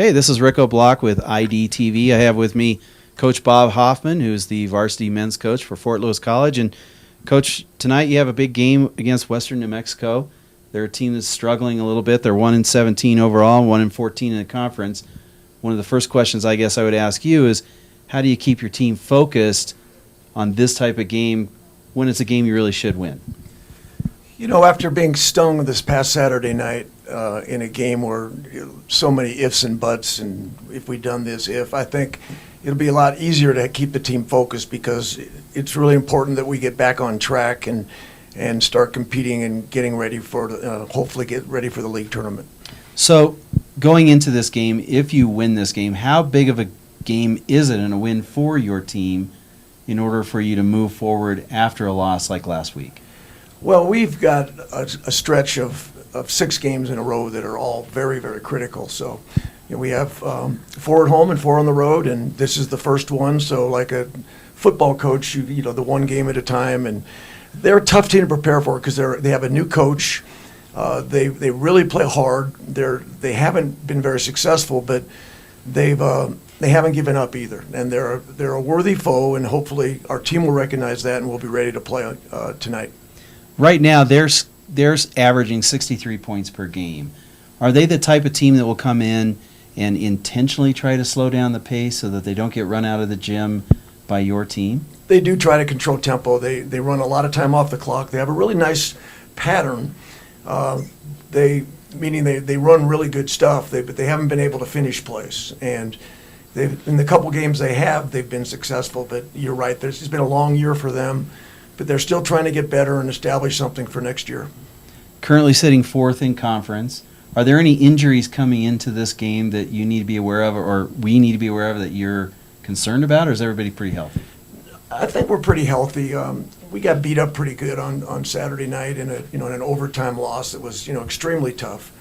Okay, this is Rico Block with IDTV. I have with me Coach Bob Hoffman, who's the varsity men's coach for Fort Lewis College. And, Coach, tonight you have a big game against Western New Mexico. They're a team that's struggling a little bit. They're 1-17 overall, 1-14 in the conference. One of the first questions I guess I would ask you is, how do you keep your team focused on this type of game when it's a game you really should win? You know, after being stung this past Saturday night in a game where so many ifs and buts, and if we'd done this, I think it'll be a lot easier to keep the team focused, because it's really important that we get back on track and start competing and getting ready for hopefully get ready for the league tournament. So going into this game, if you win this game, how big of a game is it and a win for your team in order for you to move forward after a loss like last week? Well, we've got a stretch of 6 games in a row that are all very, very critical. So we have 4 at home and 4 on the road, and this is the first one. So like a football coach, you know, the one game at a time. And they're a tough team to prepare for because they have a new coach. They really play hard. They haven't been very successful, but they haven't given up either. And they're a worthy foe, and hopefully our team will recognize that and we'll be ready to play tonight. Right now, they're averaging 63 points per game. Are they the type of team that will come in and intentionally try to slow down the pace so that they don't get run out of the gym by your team? They do try to control tempo. They run a lot of time off the clock. They have a really nice pattern. They run really good stuff, but they haven't been able to finish plays. And in the couple games they've been successful. But you're right, it's been a long year for them. But they're still trying to get better and establish something for next year. Currently sitting 4th in conference. Are there any injuries coming into this game that you need to be aware of, or we need to be aware of, that you're concerned about, or is everybody pretty healthy? I think we're pretty healthy. We got beat up pretty good on Saturday night in an overtime loss that was extremely tough.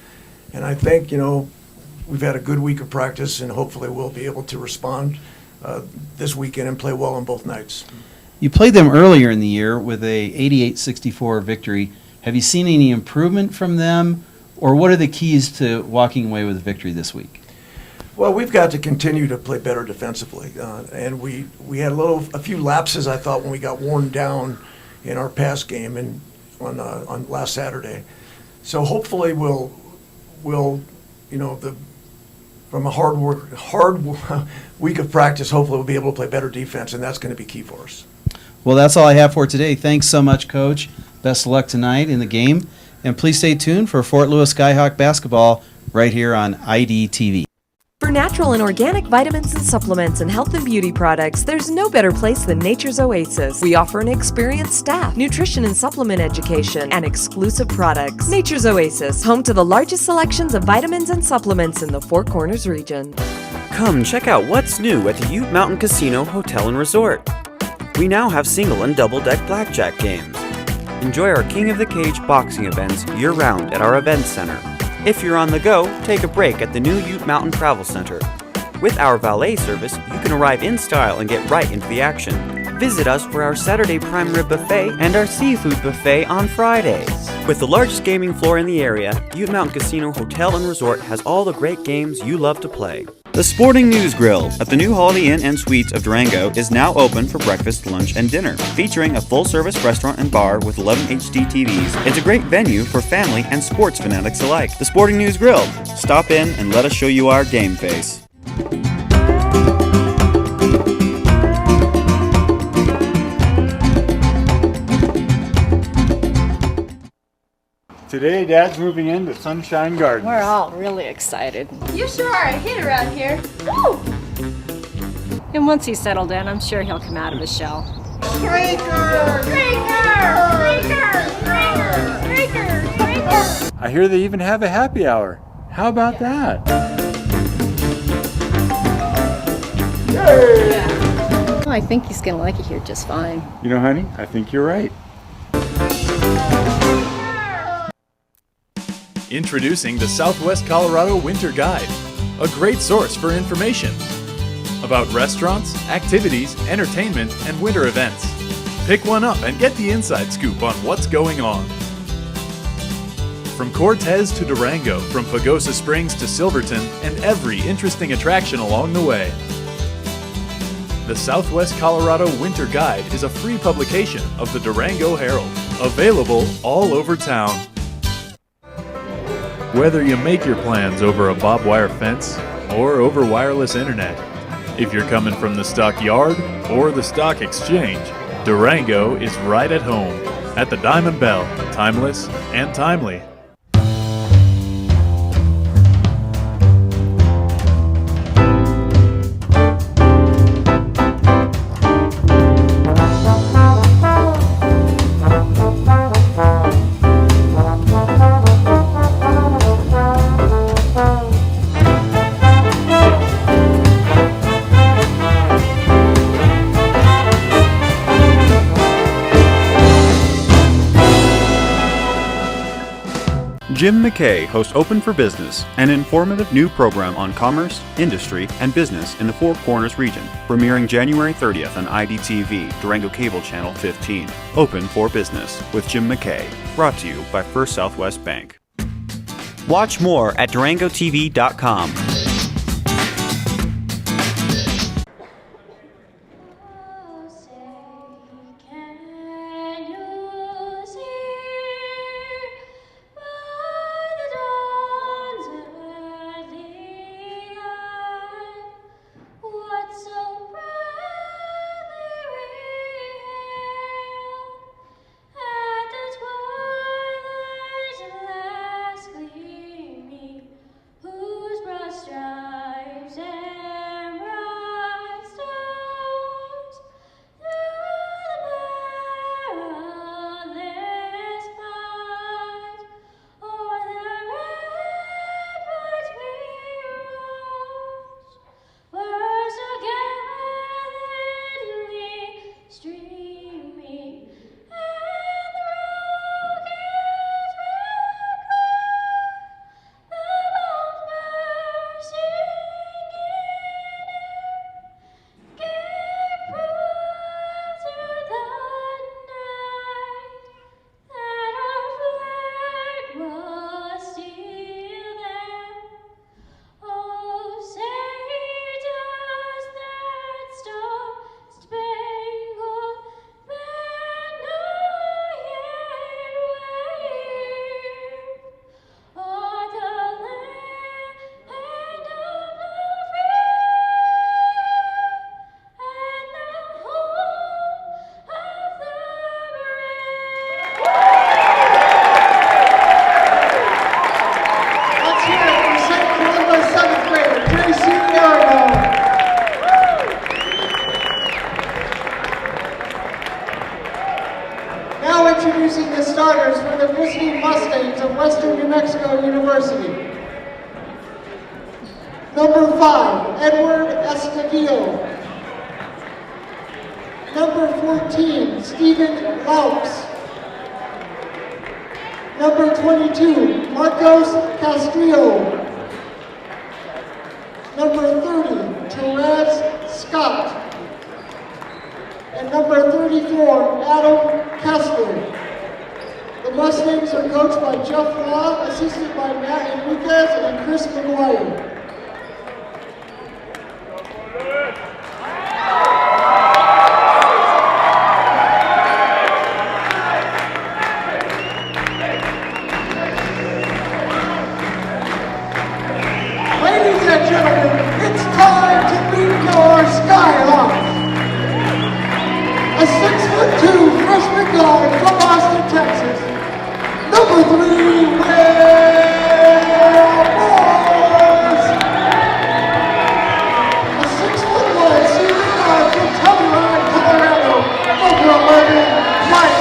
And I think we've had a good week of practice, and hopefully we'll be able to respond this weekend and play well on both nights. You played them earlier in the year with a 88-64 victory. Have you seen any improvement from them, or what are the keys to walking away with a victory this week? Well, we've got to continue to play better defensively, and we had a few lapses, I thought, when we got worn down in our pass game and on last Saturday. So hopefully we'll from a hard week of practice, hopefully we'll be able to play better defense, and that's going to be key for us. Well, that's all I have for today. Thanks so much, Coach. Best of luck tonight in the game. And please stay tuned for Fort Lewis Skyhawk basketball right here on IDTV. For natural and organic vitamins and supplements and health and beauty products, there's no better place than Nature's Oasis. We offer an experienced staff, nutrition and supplement education, and exclusive products. Nature's Oasis, home to the largest selections of vitamins and supplements in the Four Corners region. Come check out what's new at the Ute Mountain Casino Hotel and Resort. We now have single and double-deck blackjack games. Enjoy our King of the Cage boxing events year-round at our events center. If you're on the go, take a break at the new Ute Mountain Travel Center. With our valet service, you can arrive in style and get right into the action. Visit us for our Saturday prime rib buffet and our seafood buffet on Fridays. With the largest gaming floor in the area, Ute Mountain Casino Hotel and Resort has all the great games you love to play. The Sporting News Grill at the new Holiday Inn and Suites of Durango is now open for breakfast, lunch, and dinner. Featuring a full-service restaurant and bar with 11 HD TVs, it's a great venue for family and sports fanatics alike. The Sporting News Grill. Stop in and let us show you our game face. Today, Dad's moving into Sunshine Gardens. We're all really excited. You sure are a hit around here. Woo! And once he's settled in, I'm sure he'll come out of his shell. I hear they even have a happy hour. How about that? Oh, I think he's going to like it here just fine. You know, honey, I think you're right. Introducing the Southwest Colorado Winter Guide, a great source for information about restaurants, activities, entertainment, and winter events. Pick one up and get the inside scoop on what's going on. From Cortez to Durango, from Pagosa Springs to Silverton, and every interesting attraction along the way. The Southwest Colorado Winter Guide is a free publication of the Durango Herald, available all over town. Whether you make your plans over a barbed wire fence or over wireless internet, if you're coming from the stockyard or the stock exchange, Durango is right at home at the Diamond Bell, timeless and timely. Jim McKay hosts Open for Business, an informative new program on commerce, industry, and business in the Four Corners region, premiering January 30th on IDTV, Durango Cable Channel 15. Open for Business with Jim McKay, brought to you by First Southwest Bank. Watch more at durangotv.com. Introducing the starters for the visiting Mustangs of Western New Mexico University. Number 5, Edward Estevio. Number 14, Stephen Laux. Number 22, Marcos Castrillo. Number 30, Therese Scott. And number 34, Adam Kessler. The Mustangs are coached by Jeff Law, assisted by Matt Enriquez and Chris McGuire. Ladies and gentlemen, it's time to meet your Skyhawks. A 6'2" freshman guard from Austin, Texas. Number 3, Will Morse. A 6'1" senior guard from Telluride, Colorado. Number 11, Mike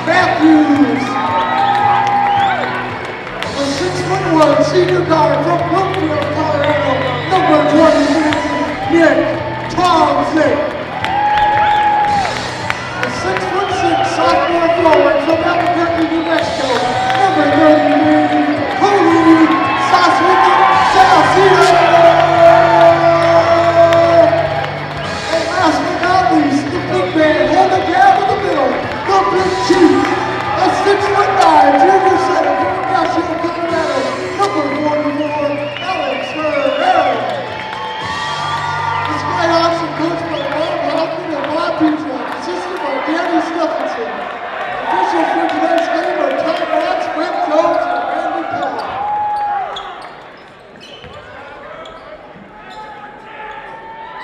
Matthews. A 6'1" senior guard from Brookfield, Colorado. Number 23, Nick Thompson. A 6'6" sophomore forward from Albuquerque, New Mexico. Number 33, Cody Salcedo. And last but not least, the big man holding down in the middle, the big chief, a 6'9" junior center from Ignacio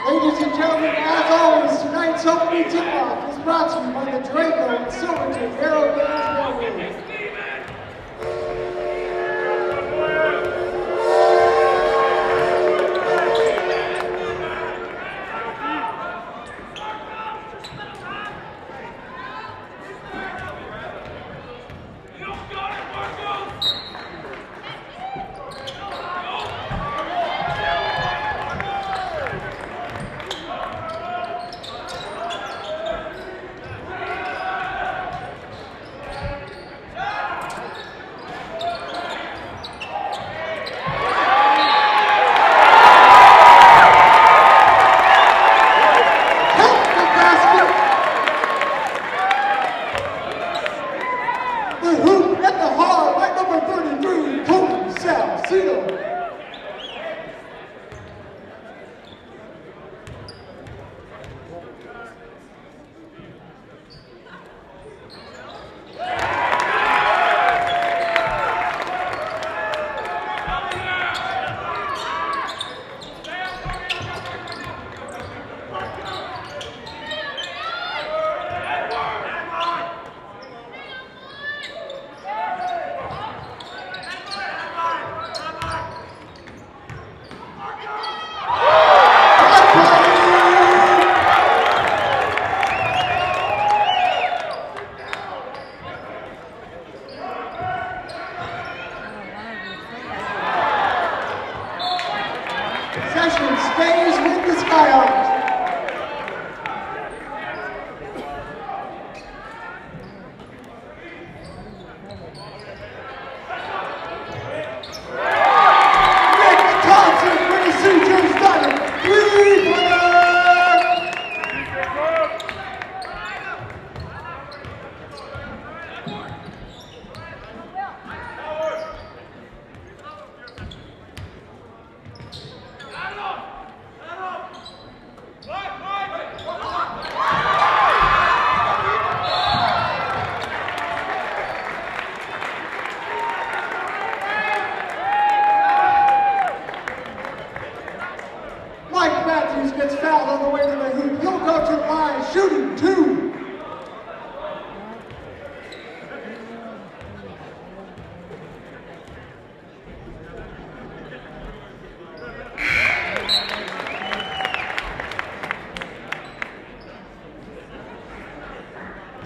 Ladies and gentlemen, as always, tonight's opening tip-off is brought to you by the Durango and Silverton Aero Bands Railroad. Stays with the Skyhawks. Nick Thompson for the Sutures Diamond. Three-pointer! Mike Matthews gets fouled on the way to the hoop. He'll go to the line, shooting two.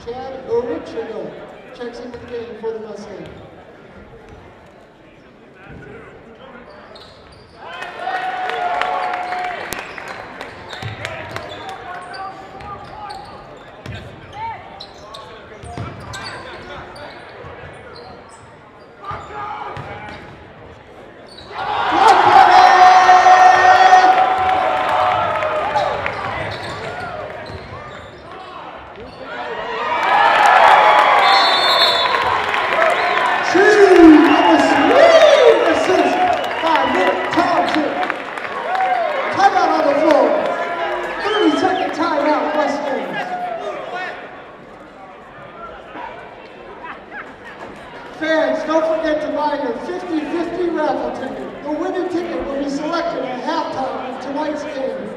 Chad Orichino checks into the game for the Mustangs. Fans, don't forget to buy your 50-50 raffle ticket. The winning ticket will be selected at halftime of tonight's game.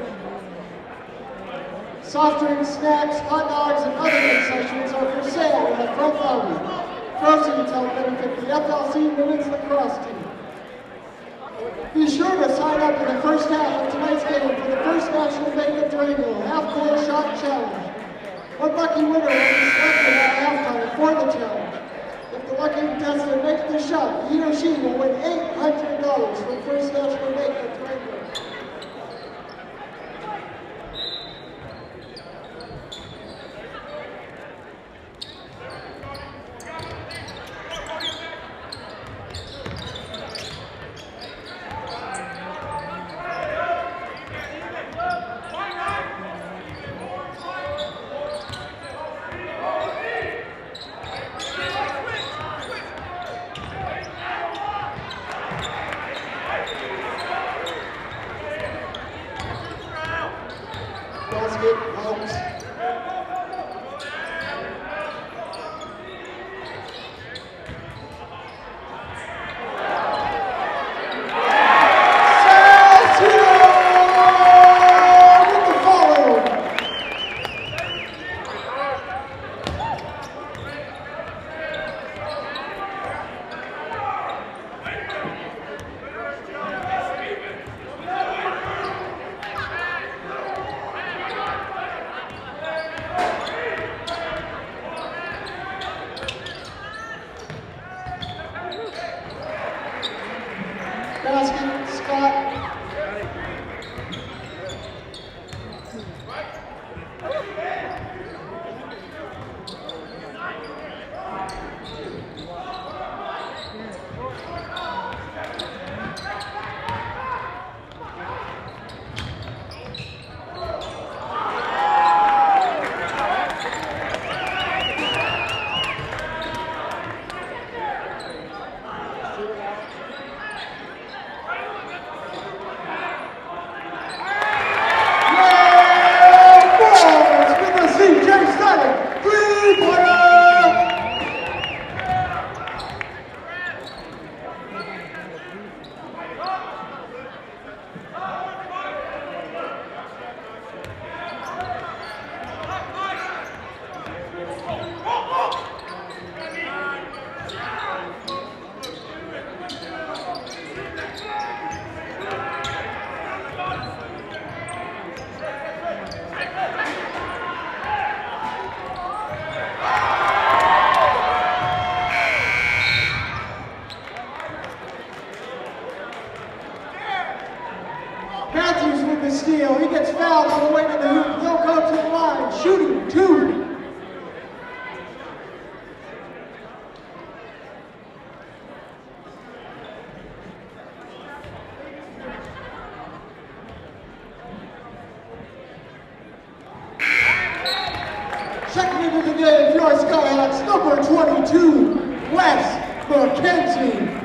Soft drinks, snacks, hot dogs, and other concessions are for sale in the front lobby. Proceeds help benefit the FLC Women's Lacrosse team. Be sure to sign up in the first half of tonight's game for the first National Bank of Durango half-court shot challenge. One lucky winner will be selected at halftime for the challenge. If the lucky contestant makes the shot, he or she will win $800 from First National Bank of Durango. Basket, out. Salcedo Matthews with the steal. He gets fouled on the way to the hoop. He'll go to the line, shooting 2. Checking into the game for your Skyhawks, number 22, Wes McKenzie.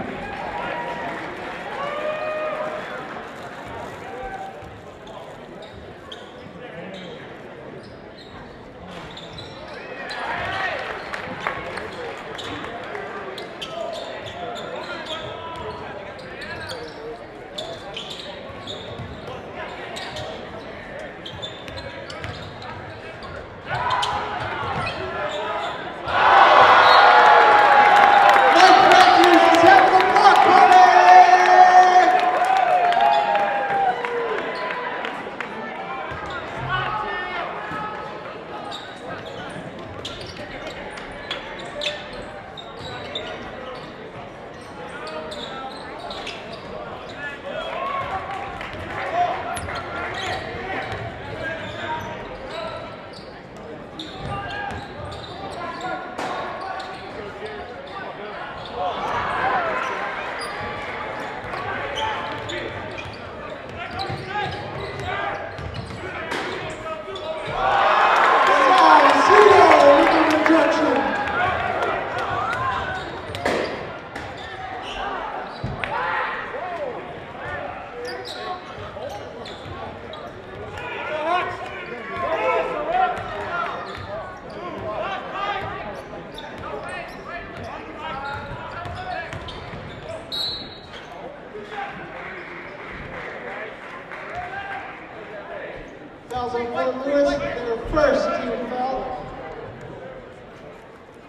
Fouls on Fort Lewis, their first team foul.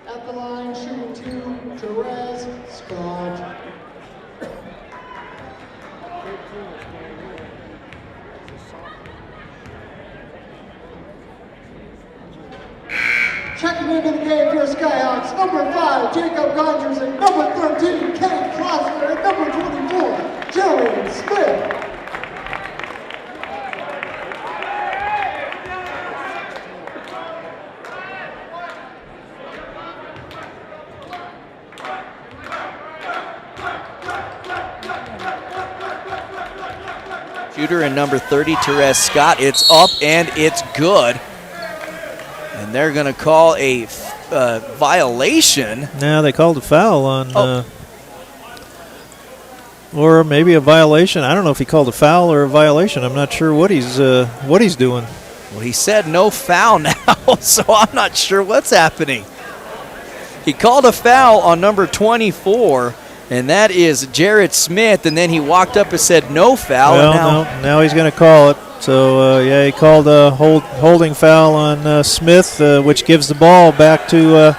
At the line, shooting 2, Therese Scott. Checking into the game for your Skyhawks, number 5, Jacob Gonders, and number 13, Kate Klossner, and number 24, Jerry Smith. Shooter and number 30, Therese Scott. It's up and it's good. And they're going to call a violation. No, they called a foul on, or maybe a violation. I don't know if he called a foul or a violation. I'm not sure what he's doing. Well, he said no foul now, so I'm not sure what's happening. He called a foul on number 24. And that is Jared Smith, and then he walked up and said no foul. Well, now he's going to call it. So, yeah, he called a holding foul on Smith, which gives the ball back to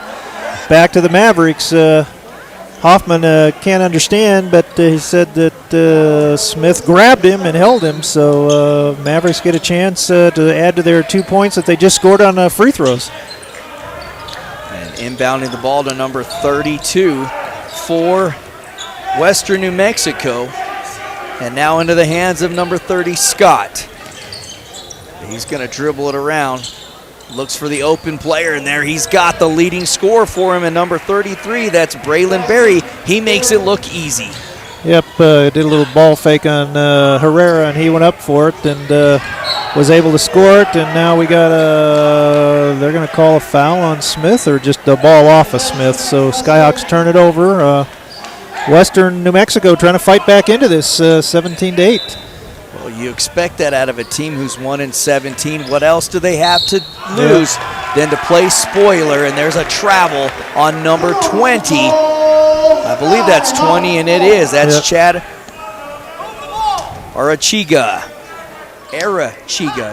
the Mavericks. Hoffman can't understand, but he said that Smith grabbed him and held him. So Mavericks get a chance to add to their 2 points that they just scored on free throws. And inbounding the ball to number 32 for Western New Mexico, and now into the hands of number 30, Scott. He's going to dribble it around, looks for the open player, and there he's got the leading scorer for him, and number 33, that's Braylon Berry. He makes it look easy. Yep, did a little ball fake on Herrera, and he went up for it and was able to score it, and now we got they're going to call a foul on Smith, or just the ball off of Smith, so Skyhawks turn it over. Western New Mexico trying to fight back into this 17-8. Well, you expect that out of a team who's 1-17. What else do they have to lose than to play spoiler? And there's a travel on number 20. I believe that's 20, and it is. That's Chad Arachiga,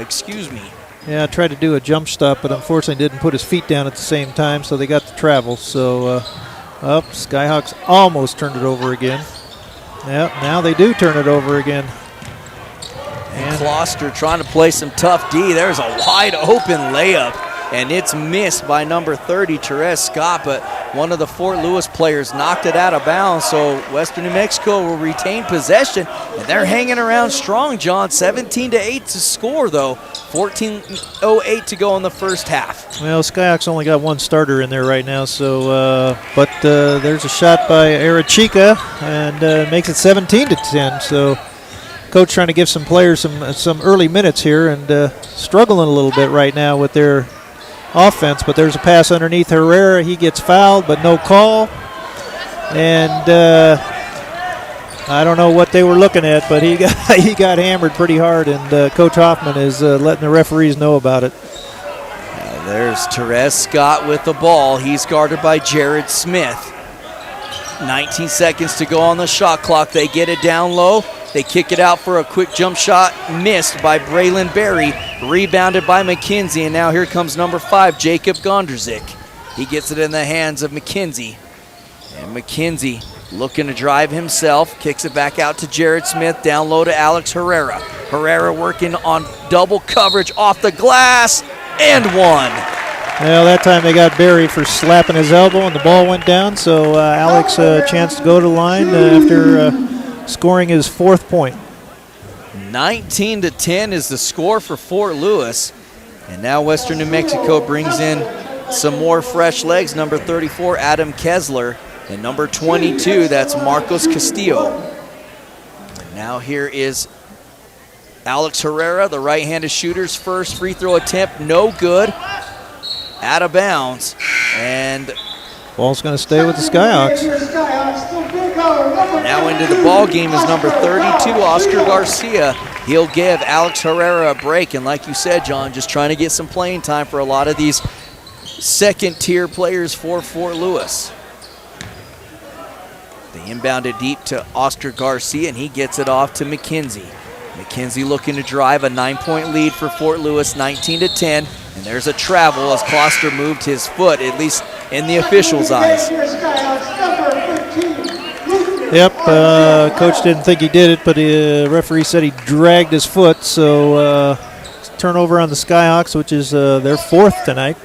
excuse me. Yeah, I tried to do a jump stop, but unfortunately didn't put his feet down at the same time, so they got the travel. So, Skyhawks almost turned it over again. Yep, now they do turn it over again. And Kloster trying to play some tough D. There's a wide open layup, and it's missed by number 30, Therese Scott. But one of the Fort Lewis players knocked it out of bounds, so Western New Mexico will retain possession, and they're hanging around strong, John. 17-8 to score, though. 14:08 to go in the first half. Well, Skyhawks only got one starter in there right now, so but there's a shot by Arachica, and makes it 17-10. So coach trying to give some players some early minutes here, and struggling a little bit right now with their offense. But there's a pass underneath Herrera. He gets fouled, but no call. And I don't know what they were looking at, but he got hammered pretty hard, and Coach Hoffman is letting the referees know about it. There's Therese Scott with the ball. He's guarded by Jared Smith. 19 seconds to go on the shot clock. They get it down low. They kick it out for a quick jump shot, missed by Braylon Berry, rebounded by McKenzie, and now here comes number 5, Jacob Gondrzik. He gets it in the hands of McKenzie, and McKenzie looking to drive himself, kicks it back out to Jared Smith, down low to Alex Herrera. Herrera working on double coverage off the glass, and one. Well, that time they got Berry for slapping his elbow, and the ball went down, so Alex a chance to go to the line after scoring his 4th point. 19-10 is the score for Fort Lewis, and now Western New Mexico brings in some more fresh legs. Number 34, Adam Kessler, and number 22, that's Marcos Castillo. Now here is Alex Herrera, the right-handed shooter's first free throw attempt, no good, out of bounds, and ball's going to stay with the Skyhawks. Now into the ball game is number 32, Oscar Garcia. He'll give Alex Herrera a break, and like you said, John, just trying to get some playing time for a lot of these second-tier players for Fort Lewis. They inbounded deep to Oscar Garcia, and he gets it off to McKenzie. McKenzie looking to drive a 9-point lead for Fort Lewis, 19-10. And there's a travel as Kloster moved his foot, at least in the officials' eyes. Yep, coach didn't think he did it, but the referee said he dragged his foot. So turnover on the Skyhawks, which is their 4th tonight.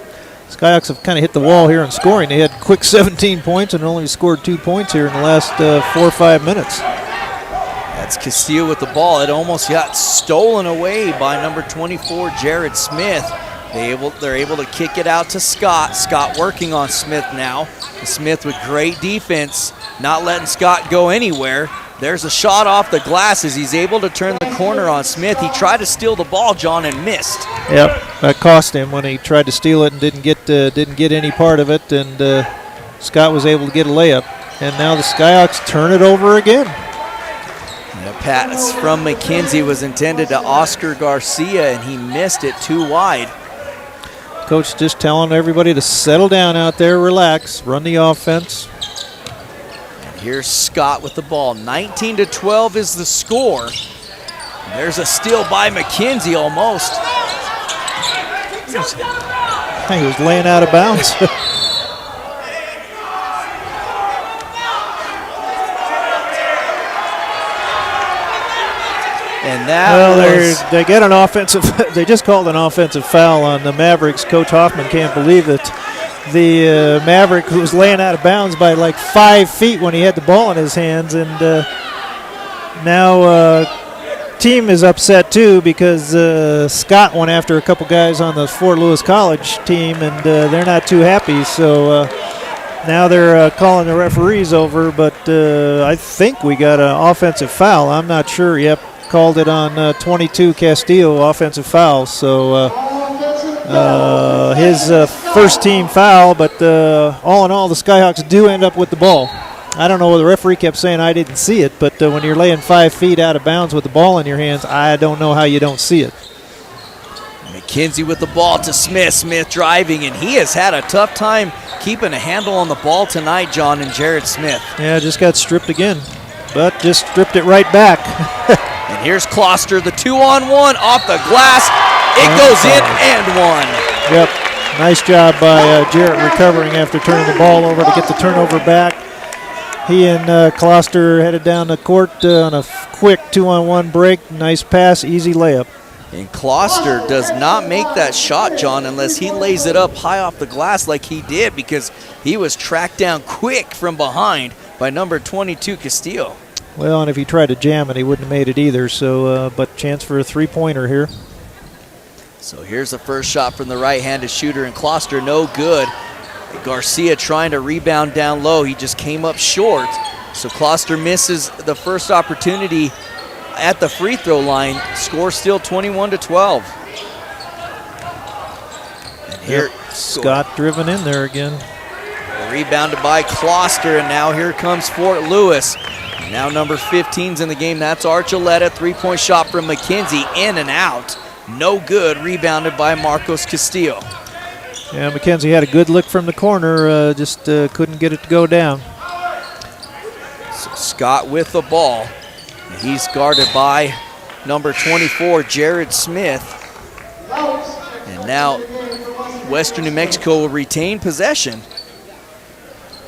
Skyhawks have kind of hit the wall here in scoring. They had quick 17 points and only scored 2 points here in the last 4 or 5 minutes. That's Castillo with the ball. It almost got stolen away by number 24, Jared Smith. They're able to kick it out to Scott. Scott working on Smith now. Smith with great defense, not letting Scott go anywhere. There's a shot off the glass as he's able to turn the corner on Smith. He tried to steal the ball, John, and missed. Yep, that cost him when he tried to steal it and didn't get any part of it. And Scott was able to get a layup. And now the Skyhawks turn it over again. The pass from McKenzie was intended to Oscar Garcia, and he missed it too wide. Coach just telling everybody to settle down out there, relax, run the offense. And here's Scott with the ball. 19-12 is the score. And there's a steal by McKenzie almost. He was laying out of bounds. And that they get an offensive. They just called an offensive foul on the Mavericks. Coach Hoffman can't believe that the Maverick was laying out of bounds by like 5 feet when he had the ball in his hands, and now team is upset too because Scott went after a couple guys on the Fort Lewis College team, and they're not too happy. So now they're calling the referees over, but I think we got an offensive foul. I'm not sure. Yep. Called it on 22 Castillo, offensive foul. So his first team foul, but all in all, the Skyhawks do end up with the ball. I don't know, the referee kept saying I didn't see it, but when you're laying 5 feet out of bounds with the ball in your hands, I don't know how you don't see it. McKenzie with the ball to Smith. Smith driving, and he has had a tough time keeping a handle on the ball tonight, John, and Jared Smith. Yeah, just got stripped again, but just stripped it right back. And here's Kloster, the 2-on-1 off the glass. It goes in and one. Yep, nice job by Jarrett recovering after turning the ball over to get the turnover back. He and Kloster headed down the court on a quick 2-on-1 break. Nice pass, easy layup. And Kloster does not make that shot, John, unless he lays it up high off the glass like he did, because he was tracked down quick from behind by number 22, Castillo. Well, and if he tried to jam it, he wouldn't have made it either. So, but chance for a three-pointer here. So here's the first shot from the right-handed shooter, and Kloster no good. Garcia trying to rebound down low. He just came up short. So Kloster misses the first opportunity at the free throw line. Score still 21-12. And here, Scott driven in there again. Rebounded by Kloster, and now here comes Fort Lewis. Now number 15's in the game. That's Archuleta. Three-point shot from McKenzie, in and out. No good. Rebounded by Marcos Castillo. Yeah, McKenzie had a good look from the corner, just couldn't get it to go down. So Scott with the ball. He's guarded by number 24, Jared Smith. And now Western New Mexico will retain possession.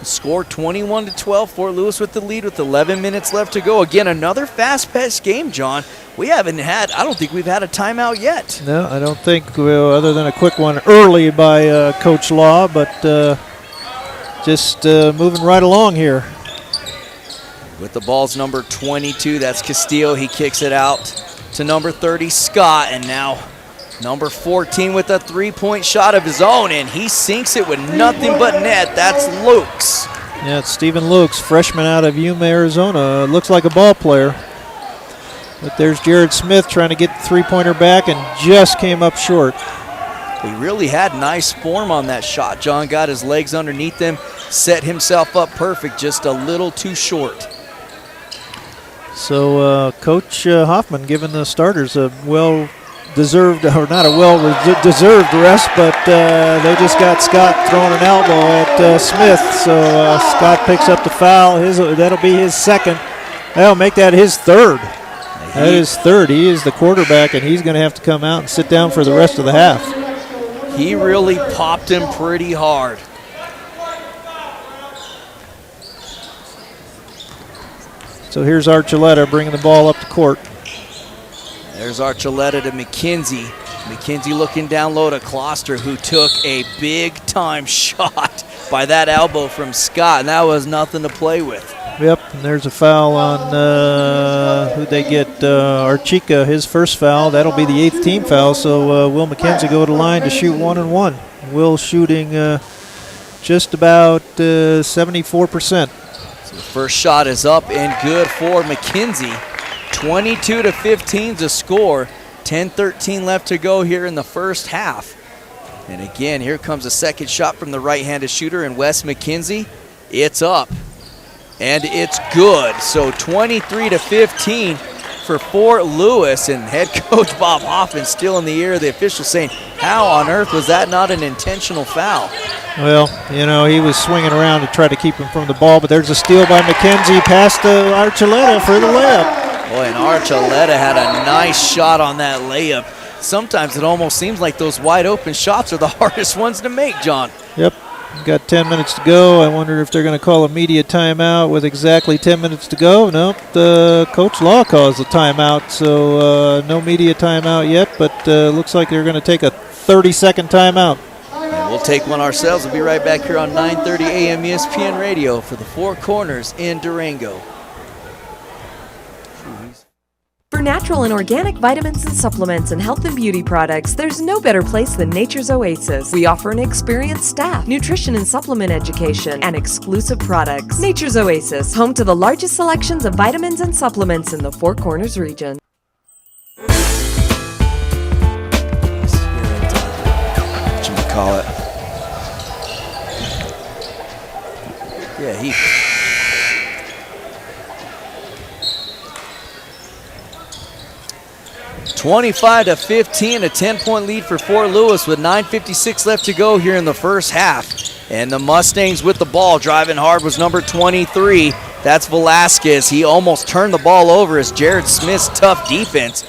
Score 21-12. Fort Lewis with the lead with 11 minutes left to go. Again, another fast-paced game, John. I don't think we've had a timeout yet. No, I don't think, other than a quick one early by Coach Law, but just moving right along here. With the ball's number 22, that's Castillo. He kicks it out to number 30, Scott, and now number 14 with a three-point shot of his own, and he sinks it with nothing but net. That's Lukes. Yeah, it's Stephen Lukes, freshman out of Yuma, Arizona. Looks like a ball player. But there's Jared Smith trying to get the three-pointer back and just came up short. He really had nice form on that shot. John got his legs underneath him, set himself up perfect, just a little too short. So Coach Hoffman giving the starters a well-deserved, or not a well-deserved rest, but they just got Scott throwing an elbow at Smith. So Scott picks up the foul. That'll be his second. That'll make that his third. That is third. He is the quarterback, and he's going to have to come out and sit down for the rest of the half. He really popped him pretty hard. So here's Archuleta bringing the ball up the court. There's Archuleta to McKenzie. McKenzie looking down low to Kloster, who took a big-time shot by that elbow from Scott, and that was nothing to play with. Yep, and there's a foul on who'd they get? Archica, his first foul. That'll be the 8th team foul, so Will McKenzie go to the line to shoot 1-1. Will shooting just about 74%. So the first shot is up and good for McKenzie. 22-15 to score. 10-13 left to go here in the first half. And again, here comes a second shot from the right-handed shooter, and Wes McKenzie. It's up. And it's good. So 23-15 for Fort Lewis, and head coach Bob Hoffman still in the ear of the official saying, how on earth was that not an intentional foul? Well, he was swinging around to try to keep him from the ball, but there's a steal by McKenzie past Archuleta for the layup. Boy, and Archuleta had a nice shot on that layup. Sometimes it almost seems like those wide open shots are the hardest ones to make, John. Yep. Got 10 minutes to go. I wonder if they're going to call a media timeout with exactly 10 minutes to go. Nope, the Coach Law calls a timeout, so no media timeout yet, but looks like they're going to take a 30-second timeout. And we'll take one ourselves. We'll be right back here on 930 AM ESPN Radio for the Four Corners in Durango. For natural and organic vitamins and supplements and health and beauty products, there's no better place than Nature's Oasis. We offer an experienced staff, nutrition and supplement education, and exclusive products. Nature's Oasis, home to the largest selections of vitamins and supplements in the Four Corners region. Whatchamacallit. Yeah, he... 25-15, a 10-point lead for Fort Lewis with 9:56 left to go here in the first half. And the Mustangs with the ball, driving hard was number 23. That's Velasquez. He almost turned the ball over as Jared Smith's tough defense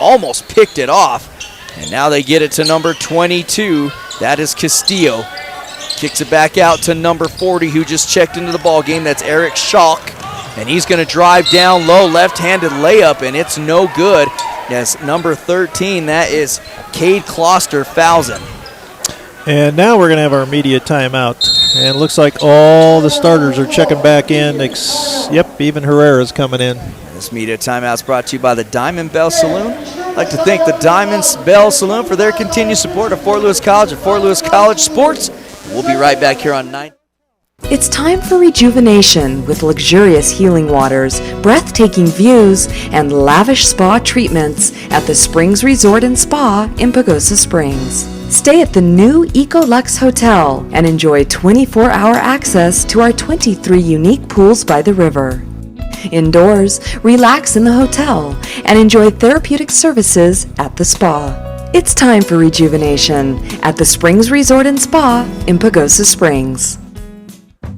almost picked it off. And now they get it to number 22. That is Castillo. Kicks it back out to number 40, who just checked into the ball game. That's Eric Schalk. And he's going to drive down low, left-handed layup, and it's no good. as number 13, that is Cade Kloster, fouls him. And now we're going to have our media timeout. And it looks like all the starters are checking back in. Yep, even Herrera's coming in. This media timeout is brought to you by the Diamond Bell Saloon. I'd like to thank the Diamond Bell Saloon for their continued support of Fort Lewis College and Fort Lewis College sports. We'll be right back here on 9. It's time for rejuvenation with luxurious healing waters, breathtaking views, and lavish spa treatments at the Springs Resort and Spa in Pagosa Springs. Stay at the new EcoLux Hotel and enjoy 24-hour access to our 23 unique pools by the river. Indoors, relax in the hotel and enjoy therapeutic services at the spa. It's time for rejuvenation at the Springs Resort and Spa in Pagosa Springs.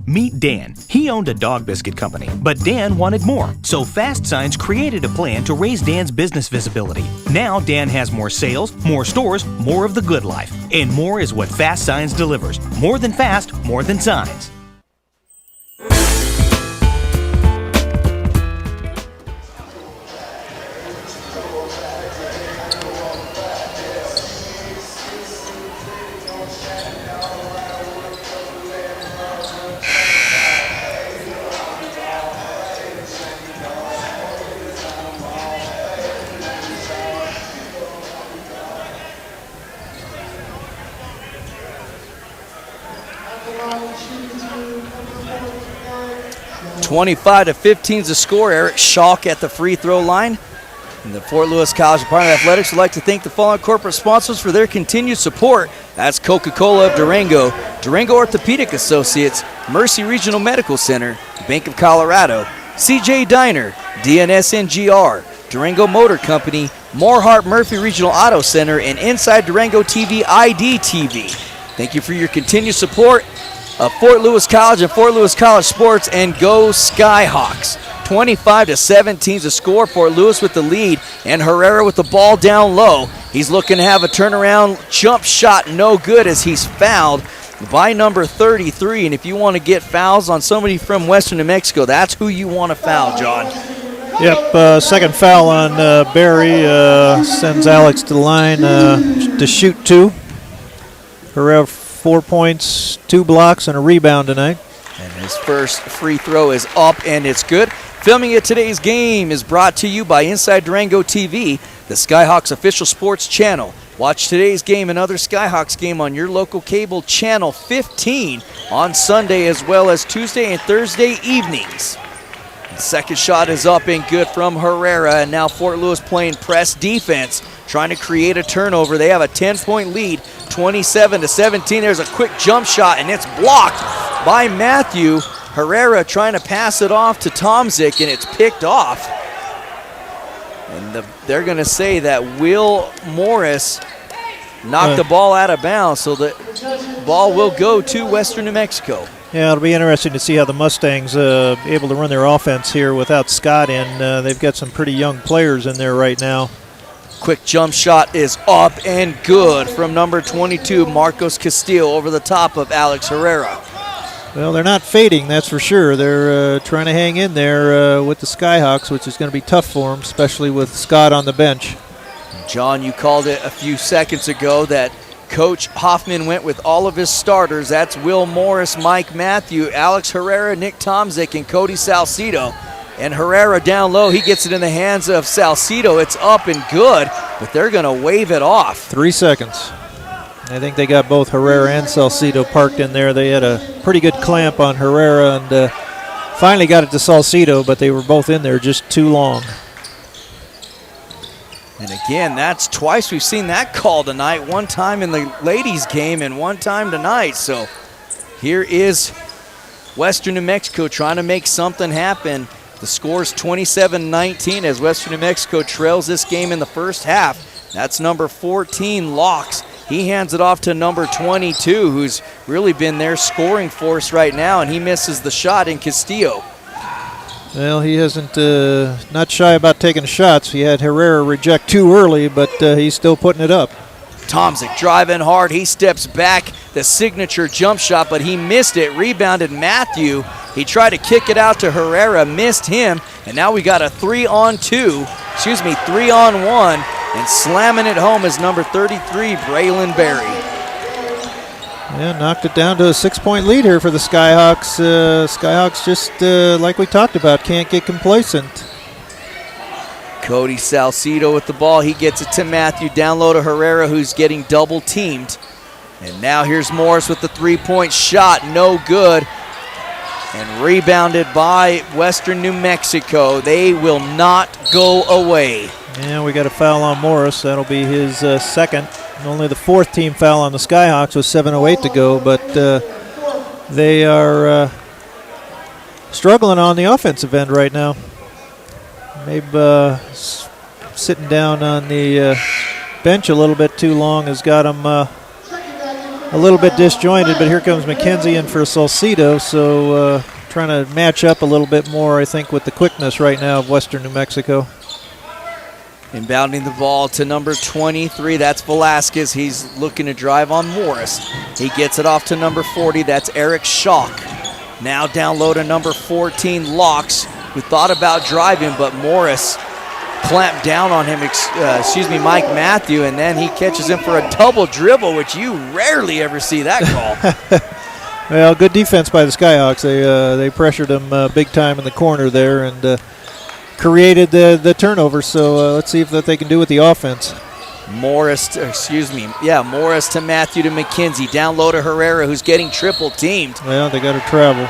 Meet Dan. He owned a dog biscuit company, but Dan wanted more. So Fast Signs created a plan to raise Dan's business visibility. Now Dan has more sales, more stores, more of the good life. And more is what Fast Signs delivers. More than fast, more than signs. Line, 25-15 is the score. Eric Schalk at the free throw line. And the Fort Lewis College Department of Athletics would like to thank the following corporate sponsors for their continued support. That's Coca-Cola of Durango, Durango Orthopedic Associates, Mercy Regional Medical Center, Bank of Colorado, CJ Diner, DNSNGR, Durango Motor Company, Moorhart Murphy Regional Auto Center, and Inside Durango TV ID TV. Thank you for your continued support of Fort Lewis College and Fort Lewis College sports, and go Skyhawks. 25-17 is the score. Fort Lewis with the lead, and Herrera with the ball down low. He's looking to have a turnaround jump shot, no good, as he's fouled by number 33. And if you want to get fouls on somebody from Western New Mexico, that's who you want to foul, John. Yep, second foul on Barry sends Alex to the line to shoot two. Herrera 4 points, 2 blocks, and a rebound tonight. And his first free throw is up, and it's good. Filming at today's game is brought to you by Inside Durango TV, the Skyhawks official sports channel. Watch today's game and other Skyhawks game on your local cable channel 15 on Sunday, as well as Tuesday and Thursday evenings. The second shot is up and good from Herrera, and now Fort Lewis playing press defense, trying to create a turnover. They have a 10-point lead, 27-17. There's a quick jump shot, and it's blocked by Matthew. Herrera trying to pass it off to Tomzik, and it's picked off. And they're going to say that Will Morris knocked the ball out of bounds, so the ball will go to Western New Mexico. Yeah, it'll be interesting to see how the Mustangs able to run their offense here without Scott in. They've got some pretty young players in there right now. Quick jump shot is up and good from number 22, Marcos Castillo, over the top of Alex Herrera. Well, they're not fading, that's for sure. They're trying to hang in there with the Skyhawks, which is going to be tough for them, especially with Scott on the bench. John, you called it a few seconds ago that Coach Hoffman went with all of his starters. That's Will Morris, Mike Matthew, Alex Herrera, Nick Tomzik, and Cody Salcido. And Herrera down low, he gets it in the hands of Salcido. It's up and good, but they're going to wave it off. 3 seconds. I think they got both Herrera and Salcido parked in there. They had a pretty good clamp on Herrera and finally got it to Salcido, but they were both in there just too long. And again, that's twice we've seen that call tonight. One time in the ladies' game and one time tonight. So here is Western New Mexico trying to make something happen. The score's 27-19 as Western New Mexico trails this game in the first half. That's number 14, Locks. He hands it off to number 22, who's really been their scoring force right now, and he misses the shot in Castillo. Well, he hasn't not shy about taking shots. He had Herrera reject too early, but he's still putting it up. Tomczyk driving hard. He steps back, the signature jump shot, but he missed it. Rebounded Matthew. He tried to kick it out to Herrera, missed him, and now we got a 3-on-1, and slamming it home is number 33, Braylon Berry. Yeah, knocked it down to a 6-point lead here for the Skyhawks. Skyhawks just, like we talked about, can't get complacent. Cody Salcido with the ball. He gets it to Matthew. Down low to Herrera, who's getting double teamed. And now here's Morris with the 3-point shot. No good. And rebounded by Western New Mexico. They will not go away. Yeah, we got a foul on Morris. That'll be his second. Only the 4th team foul on the Skyhawks with 7:08 to go, but they are struggling on the offensive end right now. Maybe sitting down on the bench a little bit too long has got them a little bit disjointed, but here comes McKenzie in for Salcido, so trying to match up a little bit more, I think, with the quickness right now of Western New Mexico. Inbounding the ball to number 23, that's Velasquez. He's looking to drive on Morris. He gets it off to number 40, that's Eric Schock. Now down low to number 14, Locks, who thought about driving, but Morris clamped down on him, Mike Matthew, and then he catches him for a double dribble, which you rarely ever see that call. Well, good defense by the Skyhawks. They pressured him big time in the corner there and created the turnover, so let's see if that they can do with the offense. Morris to Matthew to McKenzie. Down low to Herrera, who's getting triple teamed. Well, they got to travel.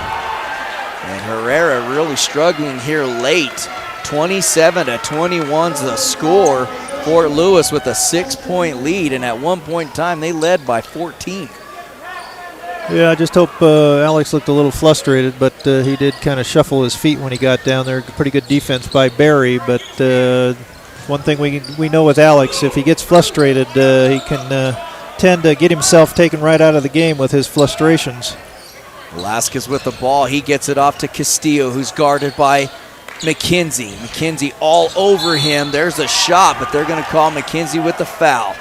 And Herrera really struggling here late. 27-21's the score. Fort Lewis with a 6-point lead, and at one point in time they led by 14. Yeah, I just hope Alex looked a little frustrated, but he did kind of shuffle his feet when he got down there. Pretty good defense by Barry, but one thing we know with Alex, if he gets frustrated, he can tend to get himself taken right out of the game with his frustrations. Velasquez with the ball. He gets it off to Castillo, who's guarded by McKenzie. McKenzie all over him. There's a shot, but they're going to call McKenzie with the foul.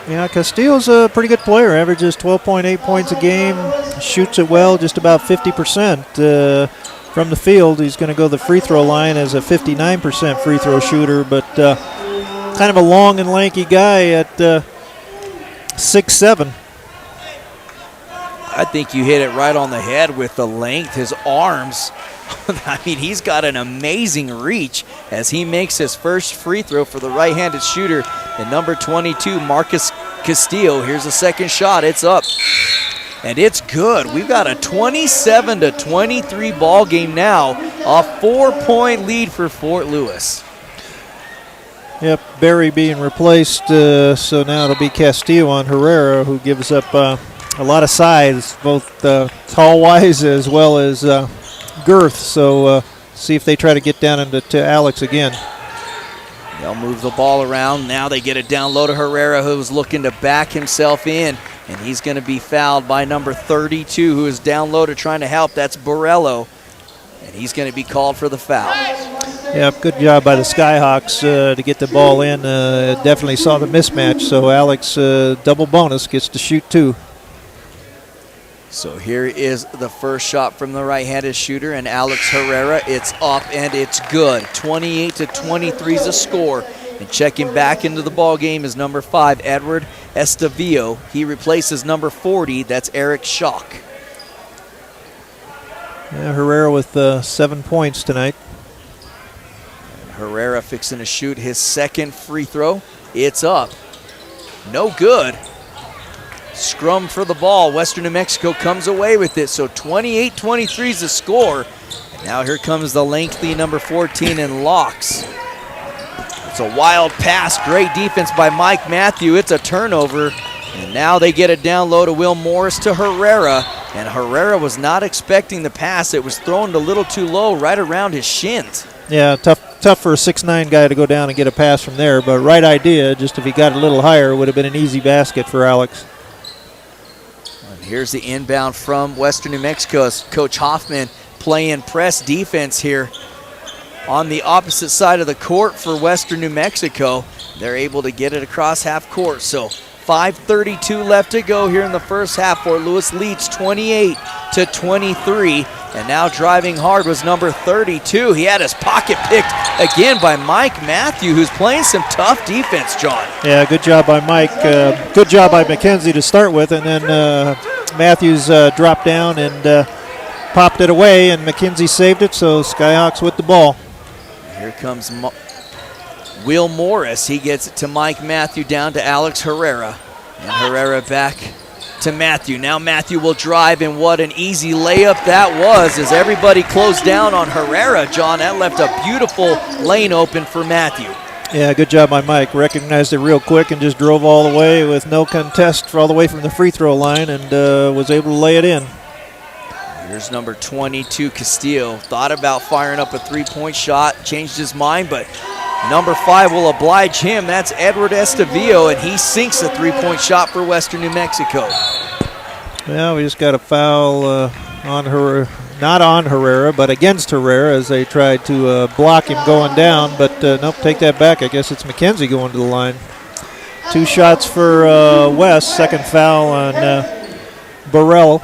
Yeah, Castillo's a pretty good player. Averages 12.8 points a game. Shoots it well, just about 50% from the field. He's going to go to the free throw line as a 59% free throw shooter, but kind of a long and lanky guy at 6'7". I think you hit it right on the head with the length, his arms. I mean, he's got an amazing reach as he makes his first free throw for the right-handed shooter, and number 22, Marcus Castillo. Here's a second shot. It's up, and it's good. We've got a 27-23 ball game now, a 4-point lead for Fort Lewis. Yep, Barry being replaced, so now it'll be Castillo on Herrera, who gives up a lot of size, both tall-wise as well as girth. So see if they try to get down into Alex again. They'll move the ball around. Now they get it down low to Herrera, who's looking to back himself in, and he's going to be fouled by number 32, who is down low to trying to help. That's Borello, and he's going to be called for the foul. Yep, good job by the Skyhawks to get the ball in. Definitely saw the mismatch, so Alex, double bonus, gets to shoot 2. So here is the first shot from the right-handed shooter, and Alex Herrera. It's up and it's good. 28-23 is the score. And checking back into the ball game is number 5, Edward Estavillo. He replaces number 40. That's Eric Schock. Yeah, Herrera with 7 points tonight. And Herrera fixing to shoot his second free throw. It's up. No good. Scrum for the ball. Western New Mexico comes away with it. So 28-23 is the score. And now here comes the lengthy number 14 in Locks. It's a wild pass. Great defense by Mike Matthew. It's a turnover. And now they get it down low to Will Morris to Herrera. And Herrera was not expecting the pass. It was thrown a little too low, right around his shins. Yeah, tough for a 6'9" guy to go down and get a pass from there. But right idea. Just if he got a little higher, it would have been an easy basket for Alex. Here's the inbound from Western New Mexico as Coach Hoffman playing press defense here. on the opposite side of the court for Western New Mexico. They're able to get it across half court. So 5:32 left to go here in the first half. Fort Lewis leads 28-23. And now driving hard was number 32. He had his pocket picked again by Mike Matthew, who's playing some tough defense, John. Yeah, good job by Mike. Good job by McKenzie to start with, and then Matthews dropped down and popped it away, and McKenzie saved it, so Skyhawks with the ball. Here comes Will Morris. He gets it to Mike Matthew, down to Alex Herrera. And Herrera back to Matthew. Now Matthew will drive, and what an easy layup that was as everybody closed down on Herrera, John. That left a beautiful lane open for Matthew. Yeah, good job by Mike. Recognized it real quick and just drove all the way with no contest all the way from the free throw line and was able to lay it in. Here's number 22, Castillo. Thought about firing up a three-point shot, changed his mind, but number 5 will oblige him. That's Edward Estavillo, and he sinks a three-point shot for Western New Mexico. Well, we just got a foul on Herrera, not on Herrera, but against Herrera as they tried to block him going down. But nope, take that back. I guess it's McKenzie going to the line. 2 shots for West. Second foul on Burrell.